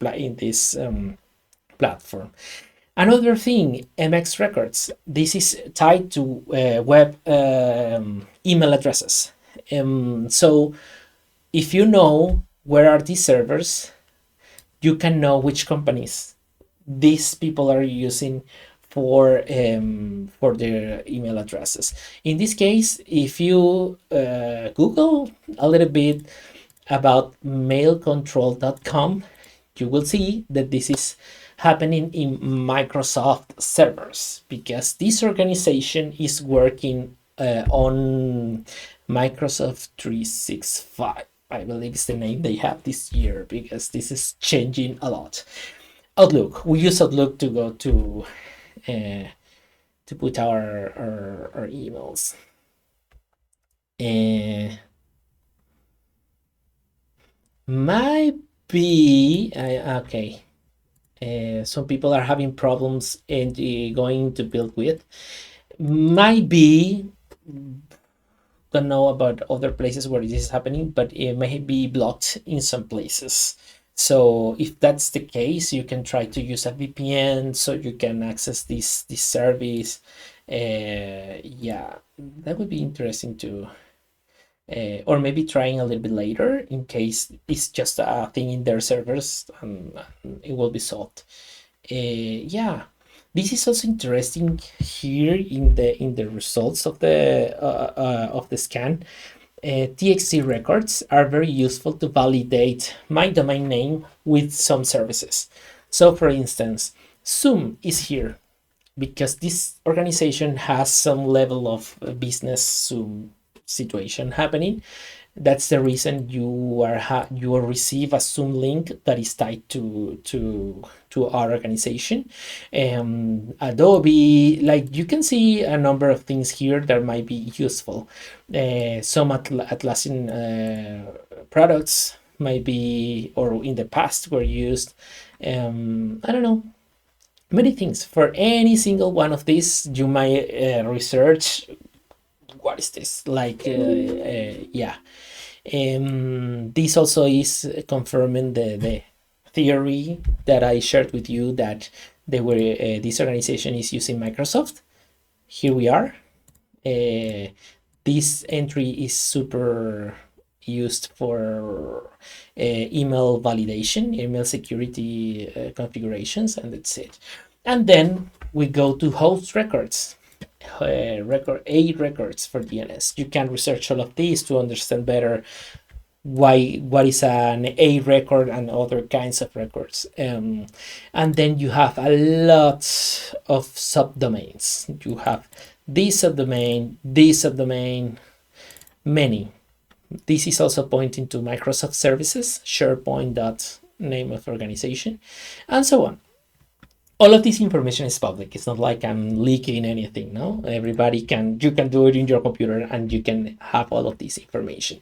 S1: platform. Another thing, MX records. This is tied to web email addresses. So if you know where are these servers, you can know which companies these people are using for their email addresses. In this case, if you Google a little bit about mailcontrol.com, you will see that this is happening in Microsoft servers because this organization is working on Microsoft 365. I believe it's the name they have this year because this is changing a lot. Outlook. We use Outlook to go to put our emails. Might be okay. Some people are having problems and going to build with. Might be, don't know about other places where this is happening, but it may be blocked in some places. So if that's the case, you can try to use a VPN so you can access this service. Yeah, that would be interesting to, or maybe trying a little bit later in case it's just a thing in their servers and it will be solved. Yeah, this is also interesting here in the results of the scan. TXT records are very useful to validate my domain name with some services. So for instance, Zoom is here because this organization has some level of business Zoom situation happening. That's the reason you will receive a Zoom link that is tied to our organization. Adobe, like you can see a number of things here that might be useful. Some Atlassian products might be, or in the past were used. I don't know, many things. For any single one of these, you might research what is this like. Yeah. This also is confirming the theory that I shared with you that this organization is using Microsoft. Here we are. This entry is super used for email validation, email security configurations, and that's it. And then we go to host records. Record A records for DNS. You can research all of these to understand better what is an A record and other kinds of records. And then you have a lot of subdomains. You have this subdomain, many. This is also pointing to Microsoft services, SharePoint dot name of organization, and so on. All of this information is public. It's not like I'm leaking anything. No, everybody you can do it in your computer and you can have all of this information.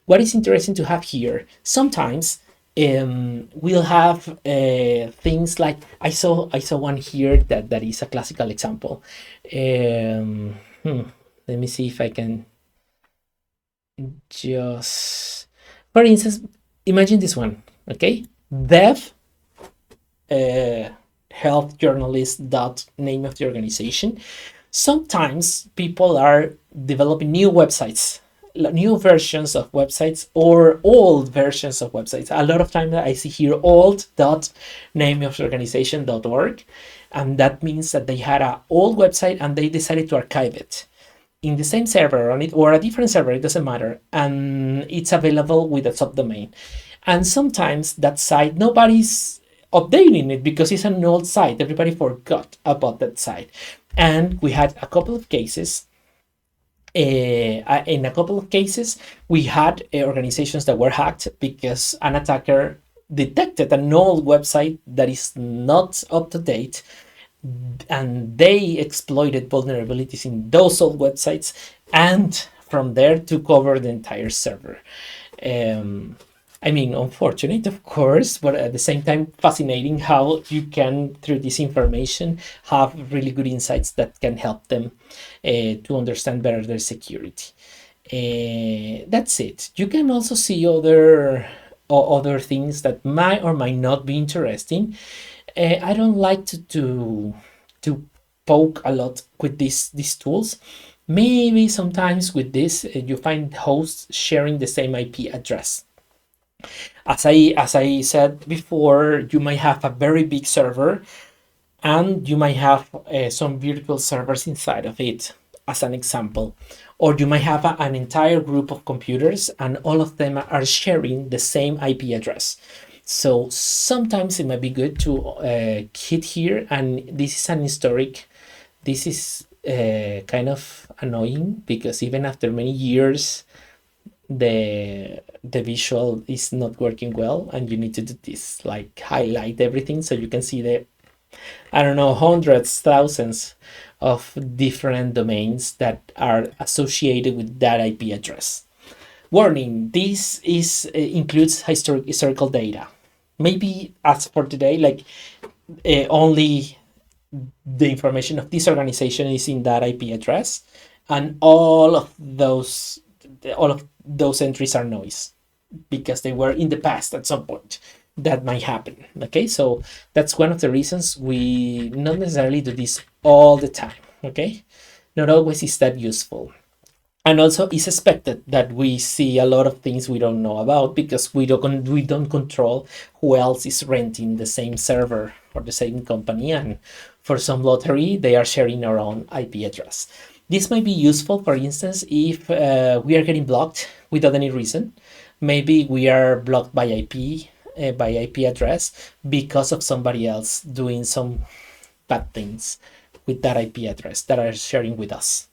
S1: What is interesting to have here, sometimes we'll have things like I saw one here that is a classical example. Let me see if I can just, for instance, imagine this one. Okay, dev health journalist dot name of the organization. Sometimes people are developing new websites, new versions of websites, or old versions of websites. A lot of times I see here old dot name of the organization .org, and that means that they had an old website and they decided to archive it in the same server on it or a different server, it doesn't matter, and it's available with a subdomain. And sometimes that site, nobody's updating it because it's an old site. Everybody forgot about that site. And we had a couple of cases. In a couple of cases, we had organizations that were hacked because an attacker detected an old website that is not up to date, and they exploited vulnerabilities in those old websites, and from there took over the entire server. I mean, unfortunate, of course, but at the same time, fascinating how you can, through this information, have really good insights that can help them to understand better their security. That's it. You can also see other things that might or might not be interesting. I don't like to poke a lot with these tools. Maybe sometimes with this, you find hosts sharing the same IP address. As I said before, you might have a very big server and you might have some virtual servers inside of it, as an example. Or you might have an entire group of computers and all of them are sharing the same IP address. So sometimes it might be good to hit here, and this is an historic. This is kind of annoying because even after many years, the visual is not working well, and you need to do this, like highlight everything so you can see the, I don't know, hundreds, thousands of different domains that are associated with that IP address. Warning, this includes historical data. Maybe as for today, like only the information of this organization is in that IP address, and all of those entries are noise because they were in the past at some point. That might happen. Okay, so that's one of the reasons we not necessarily do this all the time. Okay, not always is that useful. And also, it's expected that we see a lot of things we don't know about because we don't control who else is renting the same server or the same company, and for some lottery, they are sharing our own IP address. This might be useful, for instance, if we are getting blocked without any reason. Maybe we are blocked by IP address because of somebody else doing some bad things with that IP address that are sharing with us.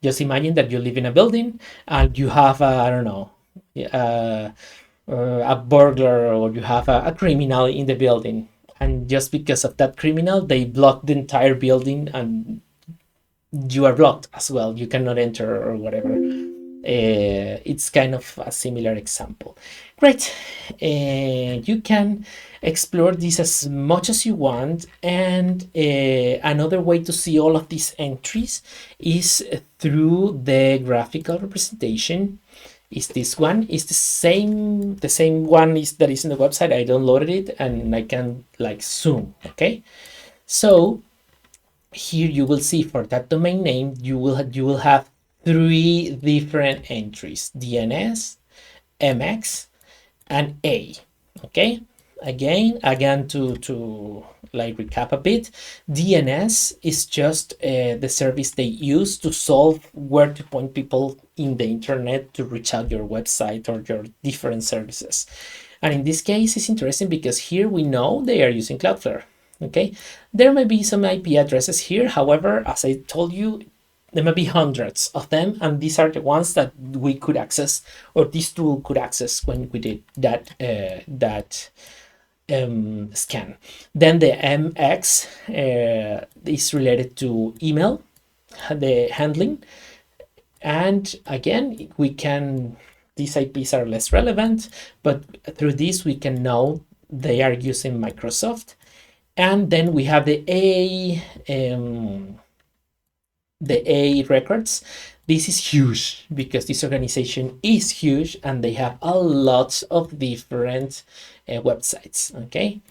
S1: Just imagine that you live in a building and you have I don't know, a burglar, or you have a criminal in the building, and just because of that criminal, they block the entire building and you are blocked as well. You cannot enter or whatever. It's kind of a similar example. Great. You can explore this as much as you want, and another way to see all of these entries is through the graphical representation. Is this one? Is the same one that is in the website. I downloaded it and I can like zoom. Okay, so here you will see for that domain name you will have 3 different entries: DNS, MX, and A. Okay, again to like recap a bit, DNS is just the service they use to solve where to point people in the internet to reach out your website or your different services. And in this case, it's interesting because here we know they are using Cloudflare. Okay, there may be some IP addresses here. However, as I told you, there may be hundreds of them, and these are the ones that we could access, or this tool could access when we did that scan. Then the MX is related to email, the handling, and again these IPs are less relevant, but through this we can know they are using Microsoft. And then we have the A records. This is huge because this organization is huge and they have a lot of different websites. Okay,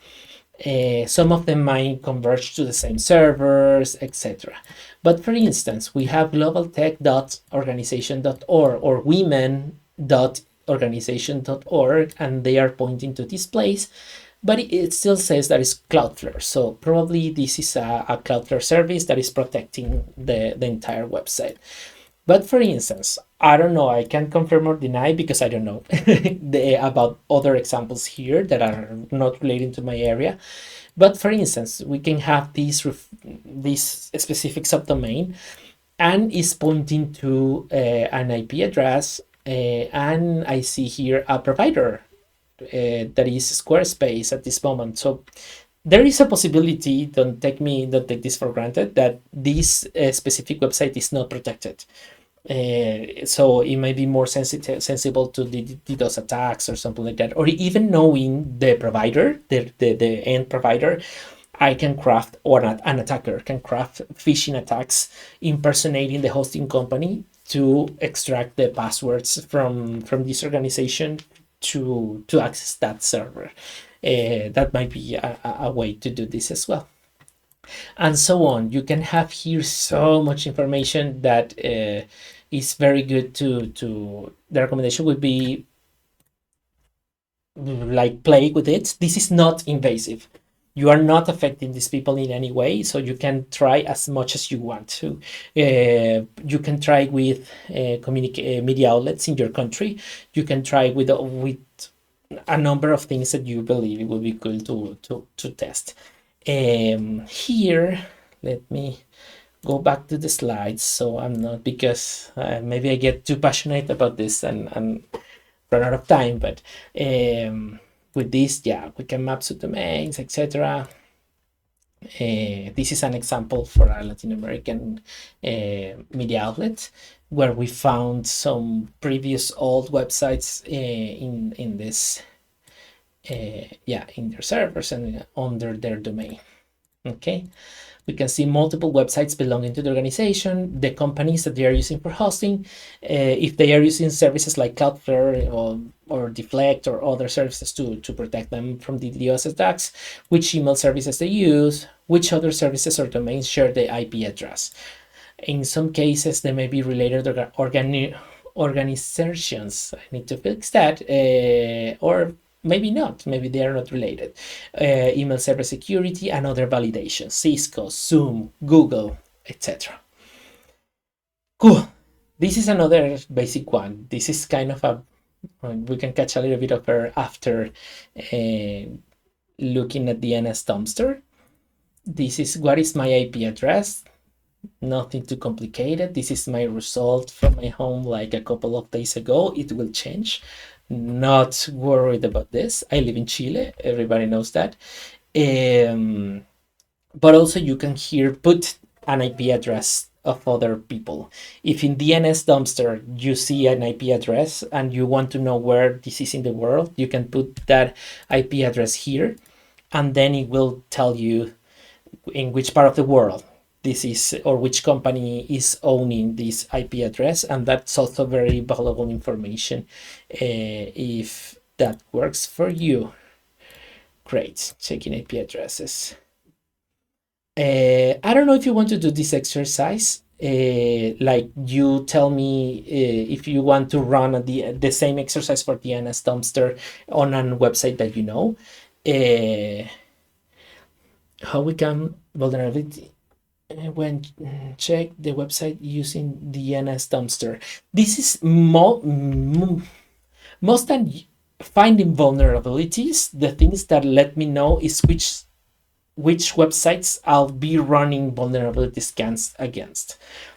S1: some of them might converge to the same servers, etc. But for instance, we have globaltech.organization.org or women.organization.org, and they are pointing to this place, but it still says that it's Cloudflare. So probably this is a Cloudflare service that is protecting the entire website. But for instance, I don't know, I can't confirm or deny because I don't know about other examples here that are not relating to my area. But for instance, we can have this specific subdomain, and is pointing to an IP address, and I see here a provider that is Squarespace at this moment. So there is a possibility, don't take this for granted, that this specific website is not protected. So it might be more sensible to the DDoS attacks or something like that, or even knowing the provider, the end provider. I can craft, or an attacker can craft phishing attacks impersonating the hosting company to extract the passwords from this organization to access that server. That might be a way to do this as well, and so on. You can have here so much information that is very good to the recommendation would be like play with it. This is not invasive. You are not affecting these people in any way, so you can try as much as you want to. You can try with media outlets in your country. You can try with a number of things that you believe it would be cool to test. Here, let me go back to the slides, so I'm not, because maybe I get too passionate about this and run out of time, but with this, yeah, we can map subdomains, etc. This is an example for a Latin American media outlet where we found some previous old websites in this, in their servers and under their domain. Okay, we can see multiple websites belonging to the organization, the companies that they are using for hosting, if they are using services like Cloudflare or Deflect or other services to protect them from the DDoS attacks, which email services they use, which other services or domains share the IP address. In some cases, they may be related organizations. I need to fix that, or maybe not. Maybe they are not related. Email server security and other validations, Cisco, Zoom, Google, etc. Cool. This is another basic one. This is kind of we can catch a little bit of her after looking at the DNS dumpster. This is what is my IP address. Nothing too complicated. This is my result from my home like a couple of days ago. It will change. Not worried about this. I live in Chile. Everybody knows that. But also you can here put an IP address of other people. If in DNS dumpster you see an IP address and you want to know where this is in the world, you can put that IP address here, and then it will tell you in which part of the world this is, or which company is owning this IP address, and that's also very valuable information if that works for you. Great, checking IP addresses. I don't know if you want to do this exercise. Like you tell me if you want to run the same exercise for the DNS dumpster on a website that you know. How we can vulnerability when check the website using the DNS dumpster. This is most than finding vulnerabilities. The things that let me know is which websites I'll be running vulnerability scans against.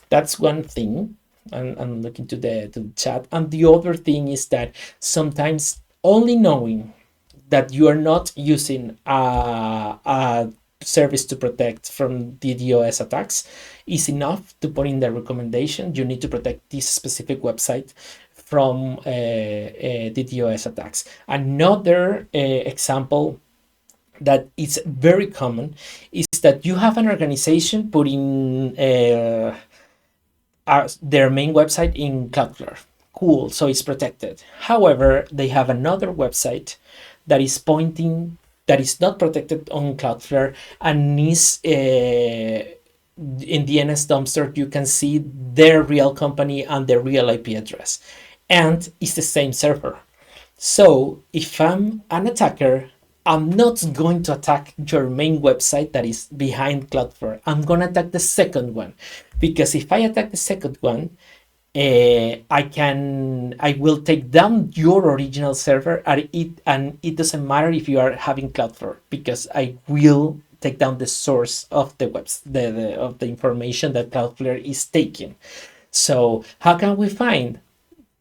S1: That's one thing. I'm looking to the chat. And the other thing is that sometimes only knowing that you are not using a service to protect from DDoS attacks is enough to put in the recommendation. You need to protect this specific website from DDoS attacks. Another example that is very common is that you have an organization putting their main website in Cloudflare. Cool, so it's protected. However, they have another website that is pointing that is not protected on Cloudflare and is in the NS dumpster. You can see their real company and their real IP address, and it's the same server. So if I'm an attacker, I'm not going to attack your main website that is behind Cloudflare. I'm going to attack the second one, because if I attack the second one, I will take down your original server, and it doesn't matter if you are having Cloudflare, because I will take down the source of the of the information that Cloudflare is taking. So how can we find?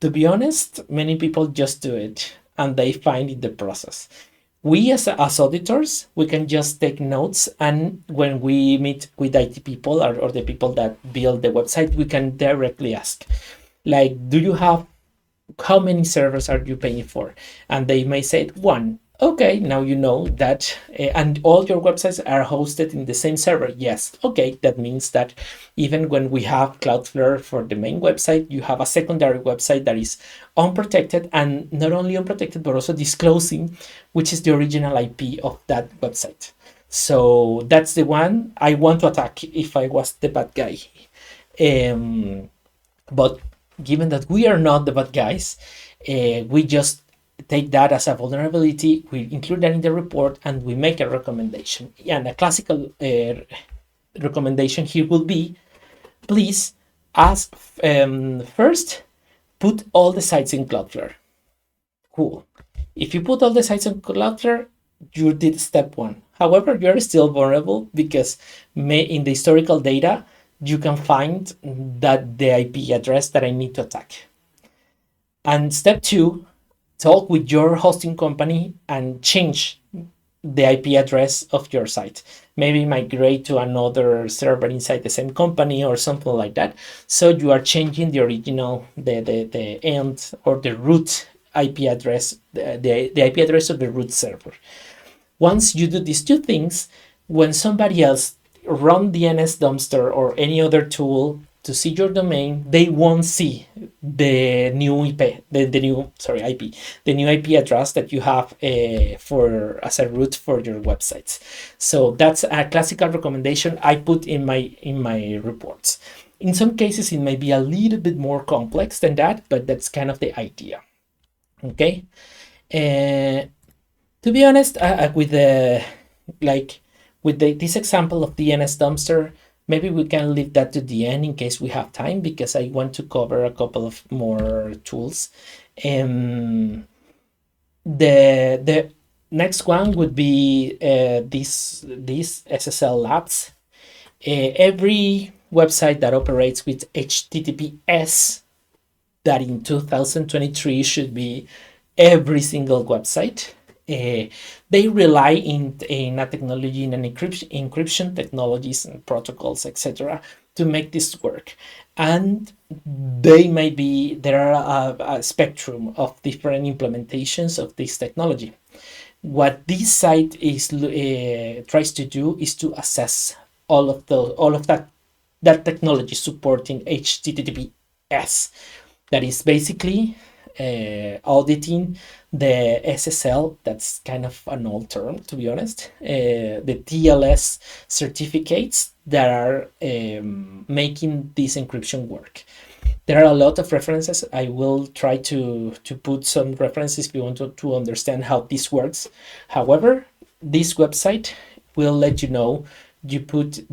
S1: To be honest, many people just do it and they find in the process. We as auditors, we can just take notes, and when we meet with IT people or the people that build the website, we can directly ask, like, do you have, how many servers are you paying for? And they may say one. Okay, now you know that, and all your websites are hosted in the same server. Yes, okay, that means that even when we have Cloudflare for the main website, you have a secondary website that is unprotected, and not only unprotected, but also disclosing which is the original IP of that website. So that's the one I want to attack if I was the bad guy. But given that we are not the bad guys, we just take that as a vulnerability, we include that in the report, and we make a recommendation. And a classical recommendation here will be, please, ask first, put all the sites in Cloudflare. Cool. If you put all the sites in Cloudflare, you did step one. However, you are still vulnerable, because in the historical data, you can find that the IP address that I need to attack. And step two, talk with your hosting company and change the IP address of your site. Maybe migrate to another server inside the same company or something like that. So you are changing the original, the end or the root IP address, the IP address of the root server. Once you do these two things, when somebody else run the NS dumpster or any other tool to see your domain, they won't see the new IP, the new IP address that you have for as a root for your websites. So that's a classical recommendation I put in my reports. In some cases, it may be a little bit more complex than that, but that's kind of the idea. Okay. To be honest, with this example of the NS dumpster, maybe we can leave that to the end in case we have time, because I want to cover a couple of more tools. The next one would be this SSL Labs. Every website that operates with HTTPS, that in 2023 should be every single website. They rely in a technology, in an encryption technologies and protocols, etc., to make this work. And there are a spectrum of different implementations of this technology. What this site tries to do is to assess all of that technology supporting HTTPS. That is basically auditing the SSL, that's kind of an old term, to be honest, the TLS certificates that are making this encryption work. There are a lot of references. I will try to put some references if you want to understand how this works. However, this website will let you know, you put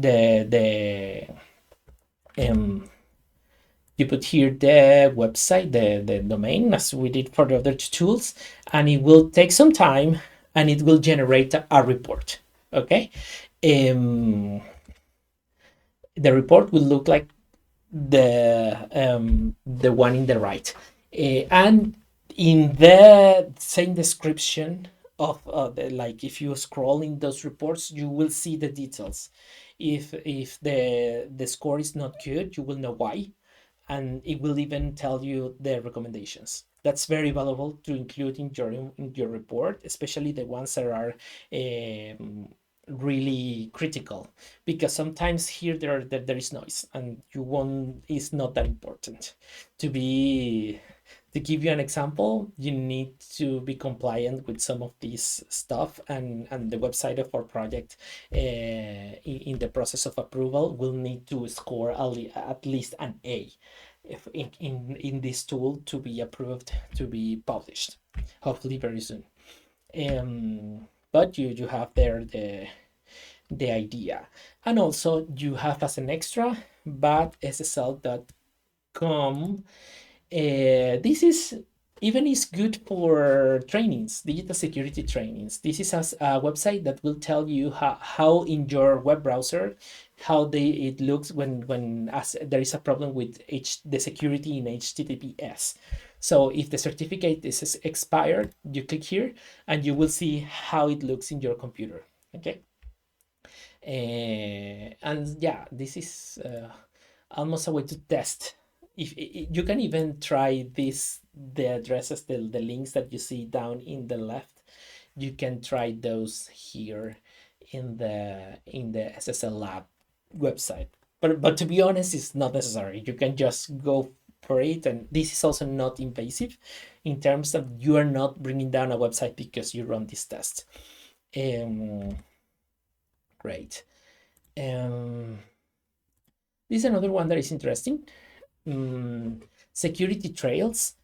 S1: you put here the website, the domain, as we did for the other two tools, and it will take some time and it will generate a report. Okay. The report will look like the one in the right. And in the same description of like if you scroll in those reports, you will see the details. If the score is not good, you will know why, and it will even tell you the recommendations. That's very valuable to include in your report, especially the ones that are really critical, because sometimes here there is noise and you won't, it's not that important. To give you an example, you need to be compliant with some of this stuff, and the website of our project in the process of approval will need to score at least an A if in this tool to be approved to be published, hopefully very soon. But you have there the idea, and also you have as an extra batssl.com. This is even is good for trainings, digital security trainings. This is a website that will tell you how in your web browser how it looks when as there is a problem with the security in HTTPS. So if the certificate is expired, you click here and you will see how it looks in your computer. Okay. And yeah, this is almost a way to test. If you can even try this, the addresses, the links that you see down in the left, you can try those here in the SSL Lab website. But to be honest, it's not necessary. You can just go for it, and this is also not invasive in terms of you are not bringing down a website because you run this test. Great. This is another one that is interesting. Security trails.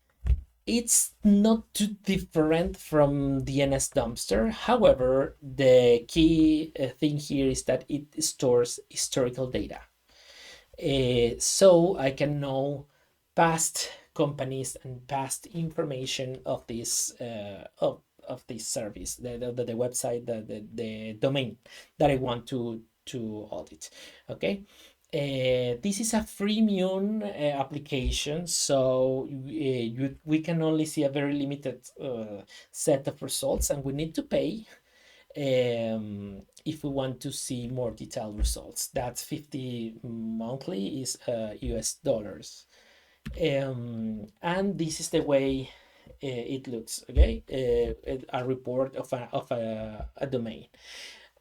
S1: It's not too different from DNS dumpster. However, the key thing here is that it stores historical data. So I can know past companies and past information of this of this service, the website, the domain that I want to audit. Okay. This is a freemium application, so we can only see a very limited set of results, and we need to pay if we want to see more detailed results. That's 50 monthly is US dollars. And this is the way it looks. Okay, a report of a domain.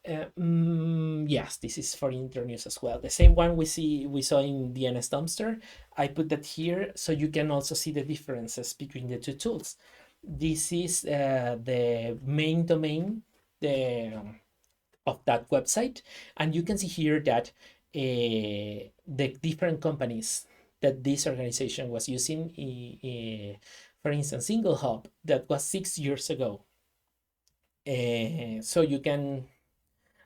S1: Yes, this is for internews as well. The same one we saw in DNS dumpster. I put that here so you can also see the differences between the two tools. This is the main domain of that website, and you can see here that the different companies that this organization was using. For instance, Single Hub, that was 6 years ago. So you can,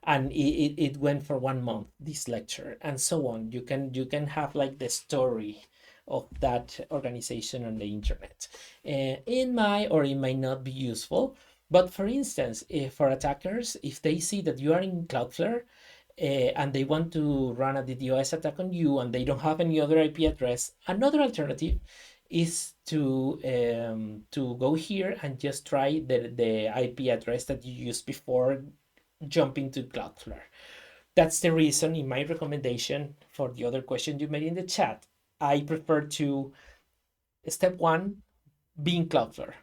S1: and it went for 1 month, this lecture, and so on. You can have like the story of that organization on the internet. It might not be useful, but for instance, if for attackers, if they see that you are in Cloudflare and they want to run a DDoS attack on you and they don't have any other IP address, another alternative is to go here and just try the IP address that you used before jumping to Cloudflare. That's the reason, in my recommendation for the other question you made in the chat, I prefer to step one, being Cloudflare.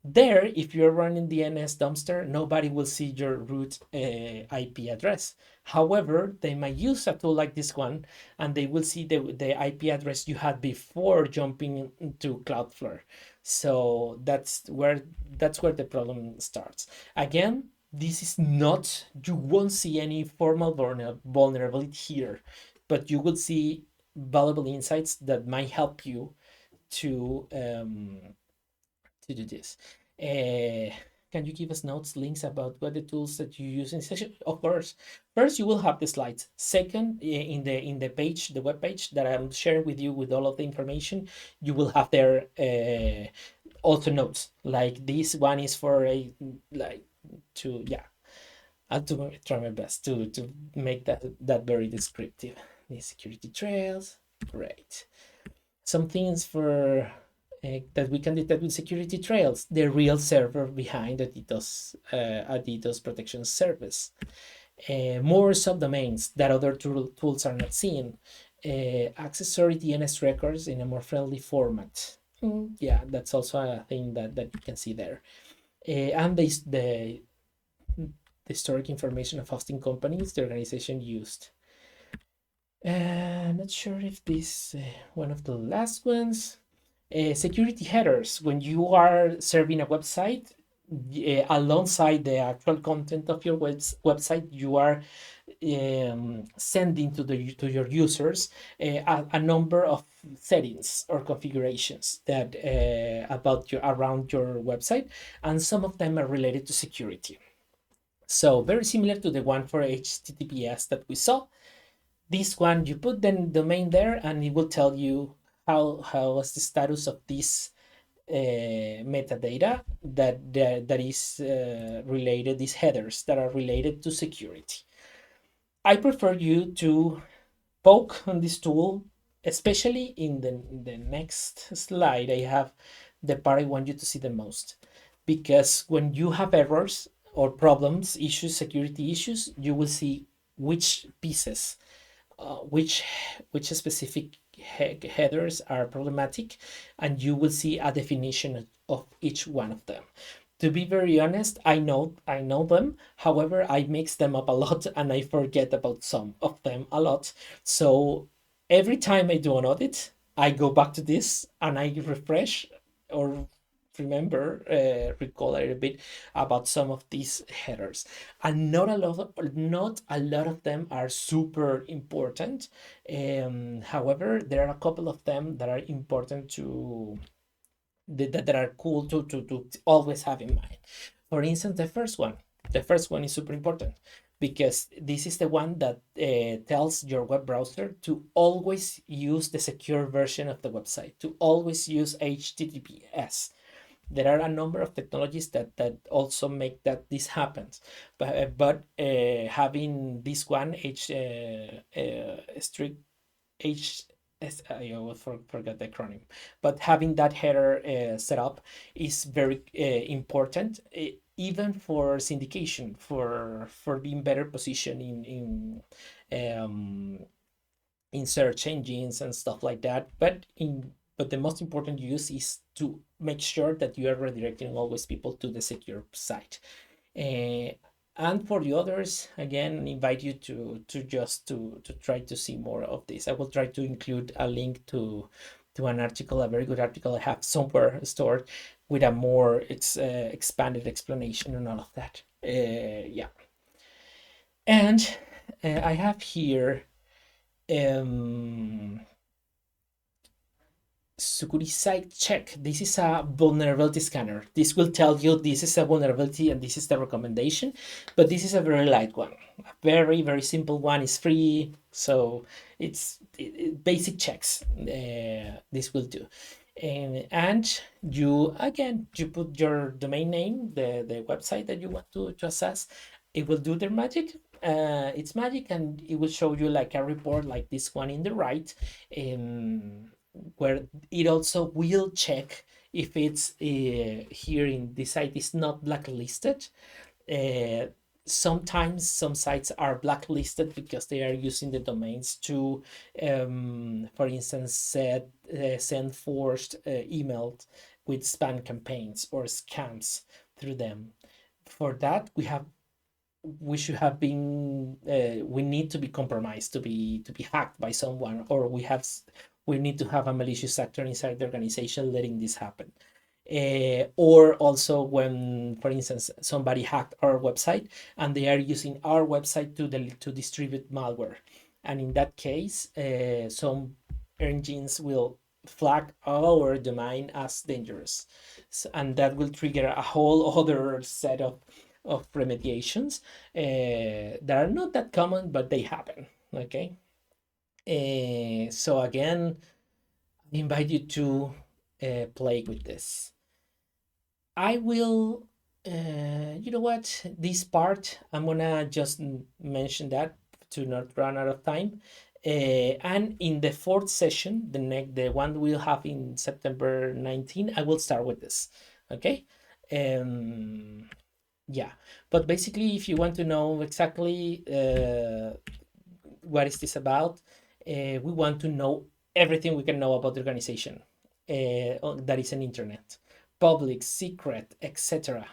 S1: There, if you're running DNS dumpster, nobody will see your root IP address. However, they might use a tool like this one, and they will see the IP address you had before jumping into Cloudflare. So that's where the problem starts. Again, this is not, you won't see any formal vulnerability here, but you will see valuable insights that might help you to do this. Can you give us notes, links about what the tools that you use in session? Of course. First, you will have the slides. Second, in the page, the web page that I'm sharing with you with all of the information, you will have there also notes. Like this one is for I'll try my best to make that very descriptive. The security trails. Great. Some things for that we can detect with security trails: the real server behind the DDoS protection service, more subdomains that other tools are not seeing, accessory DNS records in a more friendly format. Yeah, that's also a thing that you can see there. And the historic information of hosting companies the organization used. Not sure if this one of the last ones. Security headers. When you are serving a website, alongside the actual content of your website, you are sending to your users a number of settings or configurations that about around your website, and some of them are related to security. So very similar to the one for HTTPS that we saw. This one, you put the domain there and it will tell you how was the status of this metadata that is related, these headers that are related to security. I prefer you to poke on this tool, especially in the next slide. I have the part I want you to see the most, because when you have errors or problems, issues, security issues, you will see which pieces, which specific headers are problematic, and you will see a definition of each one of them. To be very honest, I know them. However, I mix them up a lot and I forget about some of them a lot. So every time I do an audit, I go back to this and I refresh or recall a little bit about some of these headers. And not a lot of them are super important. However, there are a couple of them that are important that are cool to always have in mind. For instance, the first one is super important, because this is the one that tells your web browser to always use the secure version of the website, to always use HTTPS. There are a number of technologies that also make that this happens, but having this one strict I always forget the acronym, but having that header set up is very important, even for syndication, for being better positioned in search engines and stuff like that. But the most important use is to make sure that you are redirecting always people to the secure site. Uh, and for the others, again, invite you to try to see more of this. I will try to include a link to an article, a very good article I have somewhere stored, with a more expanded explanation and all of that. Yeah, and I have here security site check. This is a vulnerability scanner. This will tell you this is a vulnerability and this is the recommendation, but this is a very light one, a very, very simple one. Is free, so it's basic checks. This will do. And you, again, you put your domain name, the website that you want to assess. It will do their magic. It's magic, and it will show you like a report like this one in the right, where it also will check if it's here in this site is not blacklisted. Uh, Sometimes some sites are blacklisted because they are using the domains to, for instance, send forced emails with spam campaigns or scams through them. For that, we should have been we need to be compromised, to be hacked by someone, or we need to have a malicious actor inside the organization letting this happen. Or also when, for instance, somebody hacked our website and they are using our website to distribute malware, and in that case, some engines will flag our domain as dangerous. And that will trigger a whole other set of remediations that are not that common, but they happen. Okay. So again, I invite you to play with this. I will, you know what, this part, I'm gonna just mention that to not run out of time. And in the fourth session, the one we'll have in September 19, I will start with this. Okay. Yeah, but basically, if you want to know exactly what is this about, we want to know everything we can know about the organization that is an internet, public, secret, etc.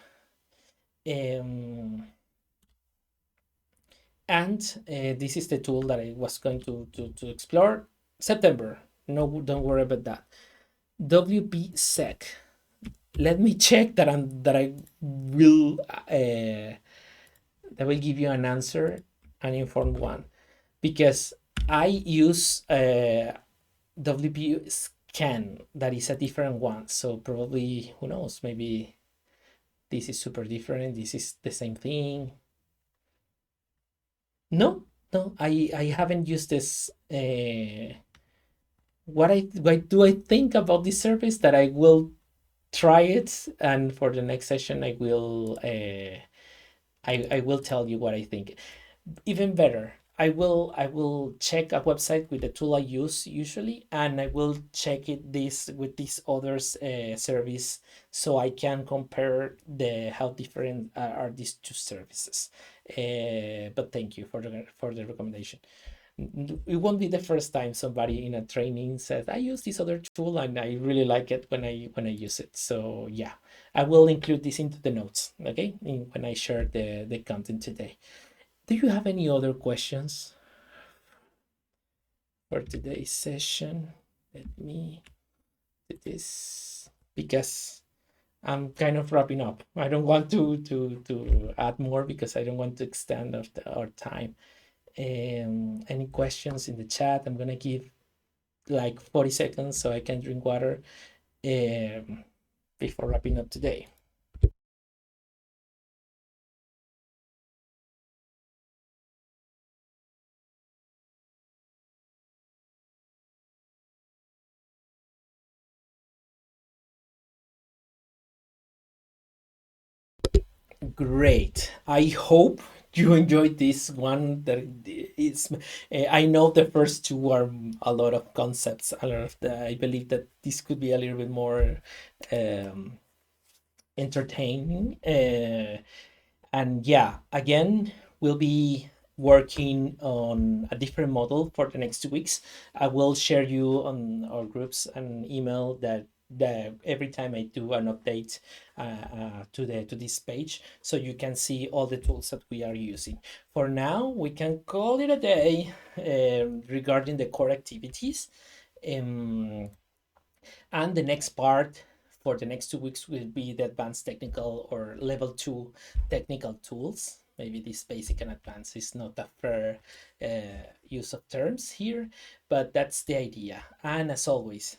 S1: Um, and this is the tool that I was going to explore. September. No, don't worry about that. WPSec. Let me check that I will give you an answer, an informed one, because I use WP scan, that is a different one. So probably, who knows, maybe this is super different. This is the same thing. No, no, I haven't used this. What do I think about this service? That I will try it, and for the next session I will tell you what I think. Even better, I will check a website with the tool I use usually, and I will check it this with this others service, so I can compare the how different are these two services. But thank you for the recommendation. It won't be the first time somebody in a training says I use this other tool and I really like it when I use it. So yeah, I will include this into the notes, okay, when I share the content today. Do you have any other questions for today's session? Let me do this because I'm kind of wrapping up. I don't want to add more because I don't want to extend our time. Any questions in the chat? I'm gonna give like 40 seconds so I can drink water before wrapping up today. Great. I hope you enjoyed this one. That is, I know the first two are a lot of concepts. A lot of I believe that this could be a little bit more um, entertaining. And yeah, again, we'll be working on a different model for the next 2 weeks. I will share you on our groups an email that every time I do an update to this page, so you can see all the tools that we are using. For now, we can call it a day regarding the core activities. Um, and the next part for the next 2 weeks will be the advanced technical or level 2 technical tools. Maybe this basic and advanced is not a fair use of terms here, but that's the idea. And as always,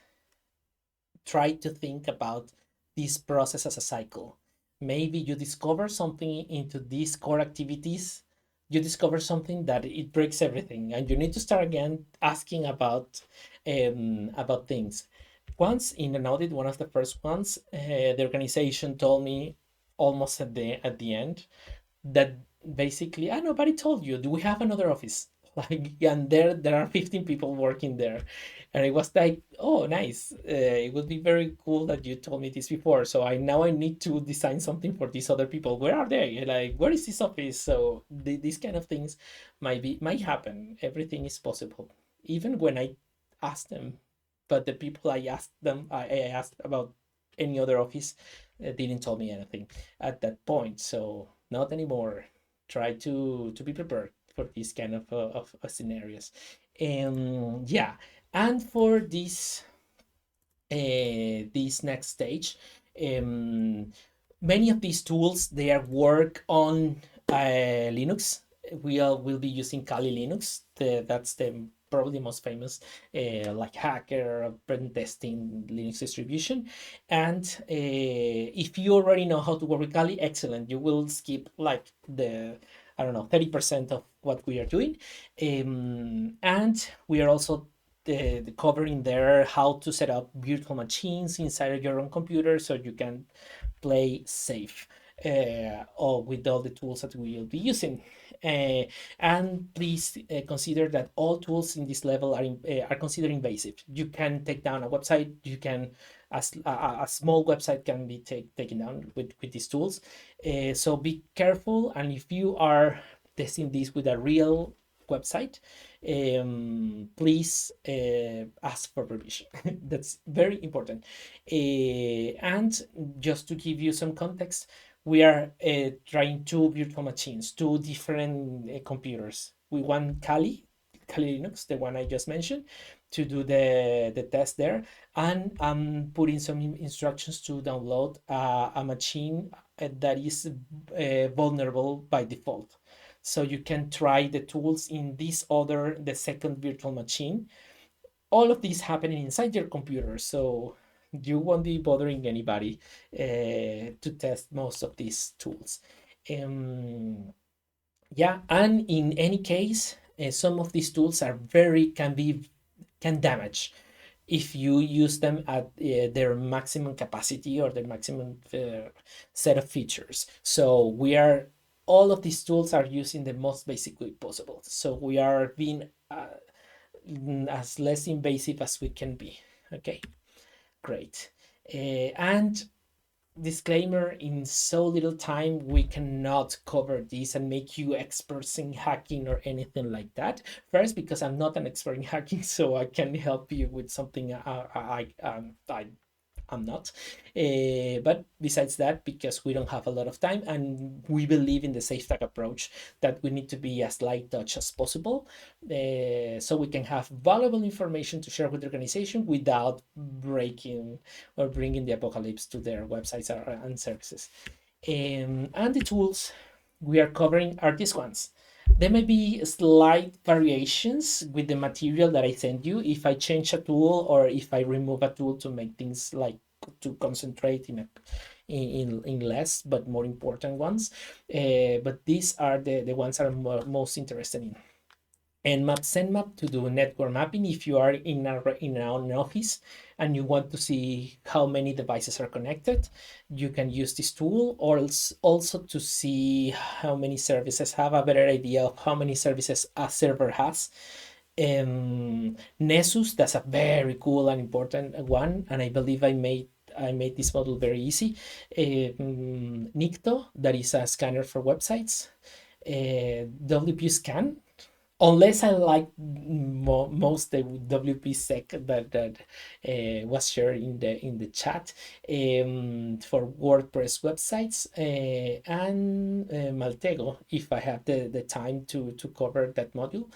S1: try to think about this process as a cycle. Maybe you discover something into these core activities, you discover something that it breaks everything, and you need to start again asking about things. Once in an audit, one of the first ones, the organization told me almost at the end that basically, nobody told you, do we have another office? Like, and there are 15 people working there, and it was like, oh, nice. It would be very cool that you told me this before. So I need to design something for these other people. Where are they? Like, where is this office? So these kind of things might happen. Everything is possible, even when I ask them. But the people I asked about any other office didn't tell me anything at that point. So not anymore. Try to be prepared for these kind of scenarios. Yeah, and for this next stage, um, many of these tools, they are work on Linux. Will be using Kali Linux. That's the probably most famous like hacker pen testing Linux distribution. And if you already know how to work with Kali, excellent. You will skip like the, I don't know, 30% of what we are doing. And we are also covering there how to set up virtual machines inside of your own computer so you can play safe. or with all the tools that we will be using. And please consider that all tools in this level are considered invasive. You can take down a website. You can a small website can be taken down with these tools. So be careful, and if you are testing this with a real website, please ask for permission. That's very important. And just to give you some context, we are trying two virtual machines, two different computers. We want Kali Linux, the one I just mentioned, to do the test there, and I'm putting some instructions to download a machine that is vulnerable by default. So you can try the tools in the second virtual machine. All of these happening inside your computer, so you won't be bothering anybody to test most of these tools. Yeah, and in any case, some of these tools are can damage if you use them at their maximum capacity or their maximum set of features. So all of these tools are using the most basic way possible. So we are being as less invasive as we can be. Okay, great. And disclaimer, in so little time we cannot cover this and make you experts in hacking or anything like that. First, because I'm not an expert in hacking, so I can help you with something I'm not. But besides that, because we don't have a lot of time and we believe in the SAFETAG approach, that we need to be as light touch as possible, so we can have valuable information to share with the organization without breaking or bringing the apocalypse to their websites and services. And the tools we are covering are these ones. There may be slight variations with the material that I send you if I change a tool or if I remove a tool to make things like to concentrate in less but more important ones. But these are the ones that I'm most interested in. Nmap, SendMap to do network mapping if you are in an office and you want to see how many devices are connected. You can use this tool, or also to see how many services, have a better idea of how many services a server has. Nessus, that's a very cool and important one, and I believe I made this model very easy. Nikto, that is a scanner for websites. WP Scan, unless I like most the WP-Sec that was shared in the chat for WordPress websites, and Maltego, if I have the time to cover that module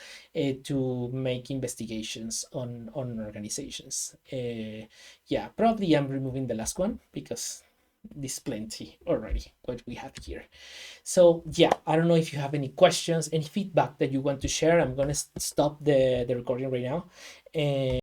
S1: to make investigations on organizations. Yeah, probably I'm removing the last one because there's plenty already what we have here. So yeah, I don't know if you have any questions, any feedback that you want to share. I'm gonna stop the recording right now. And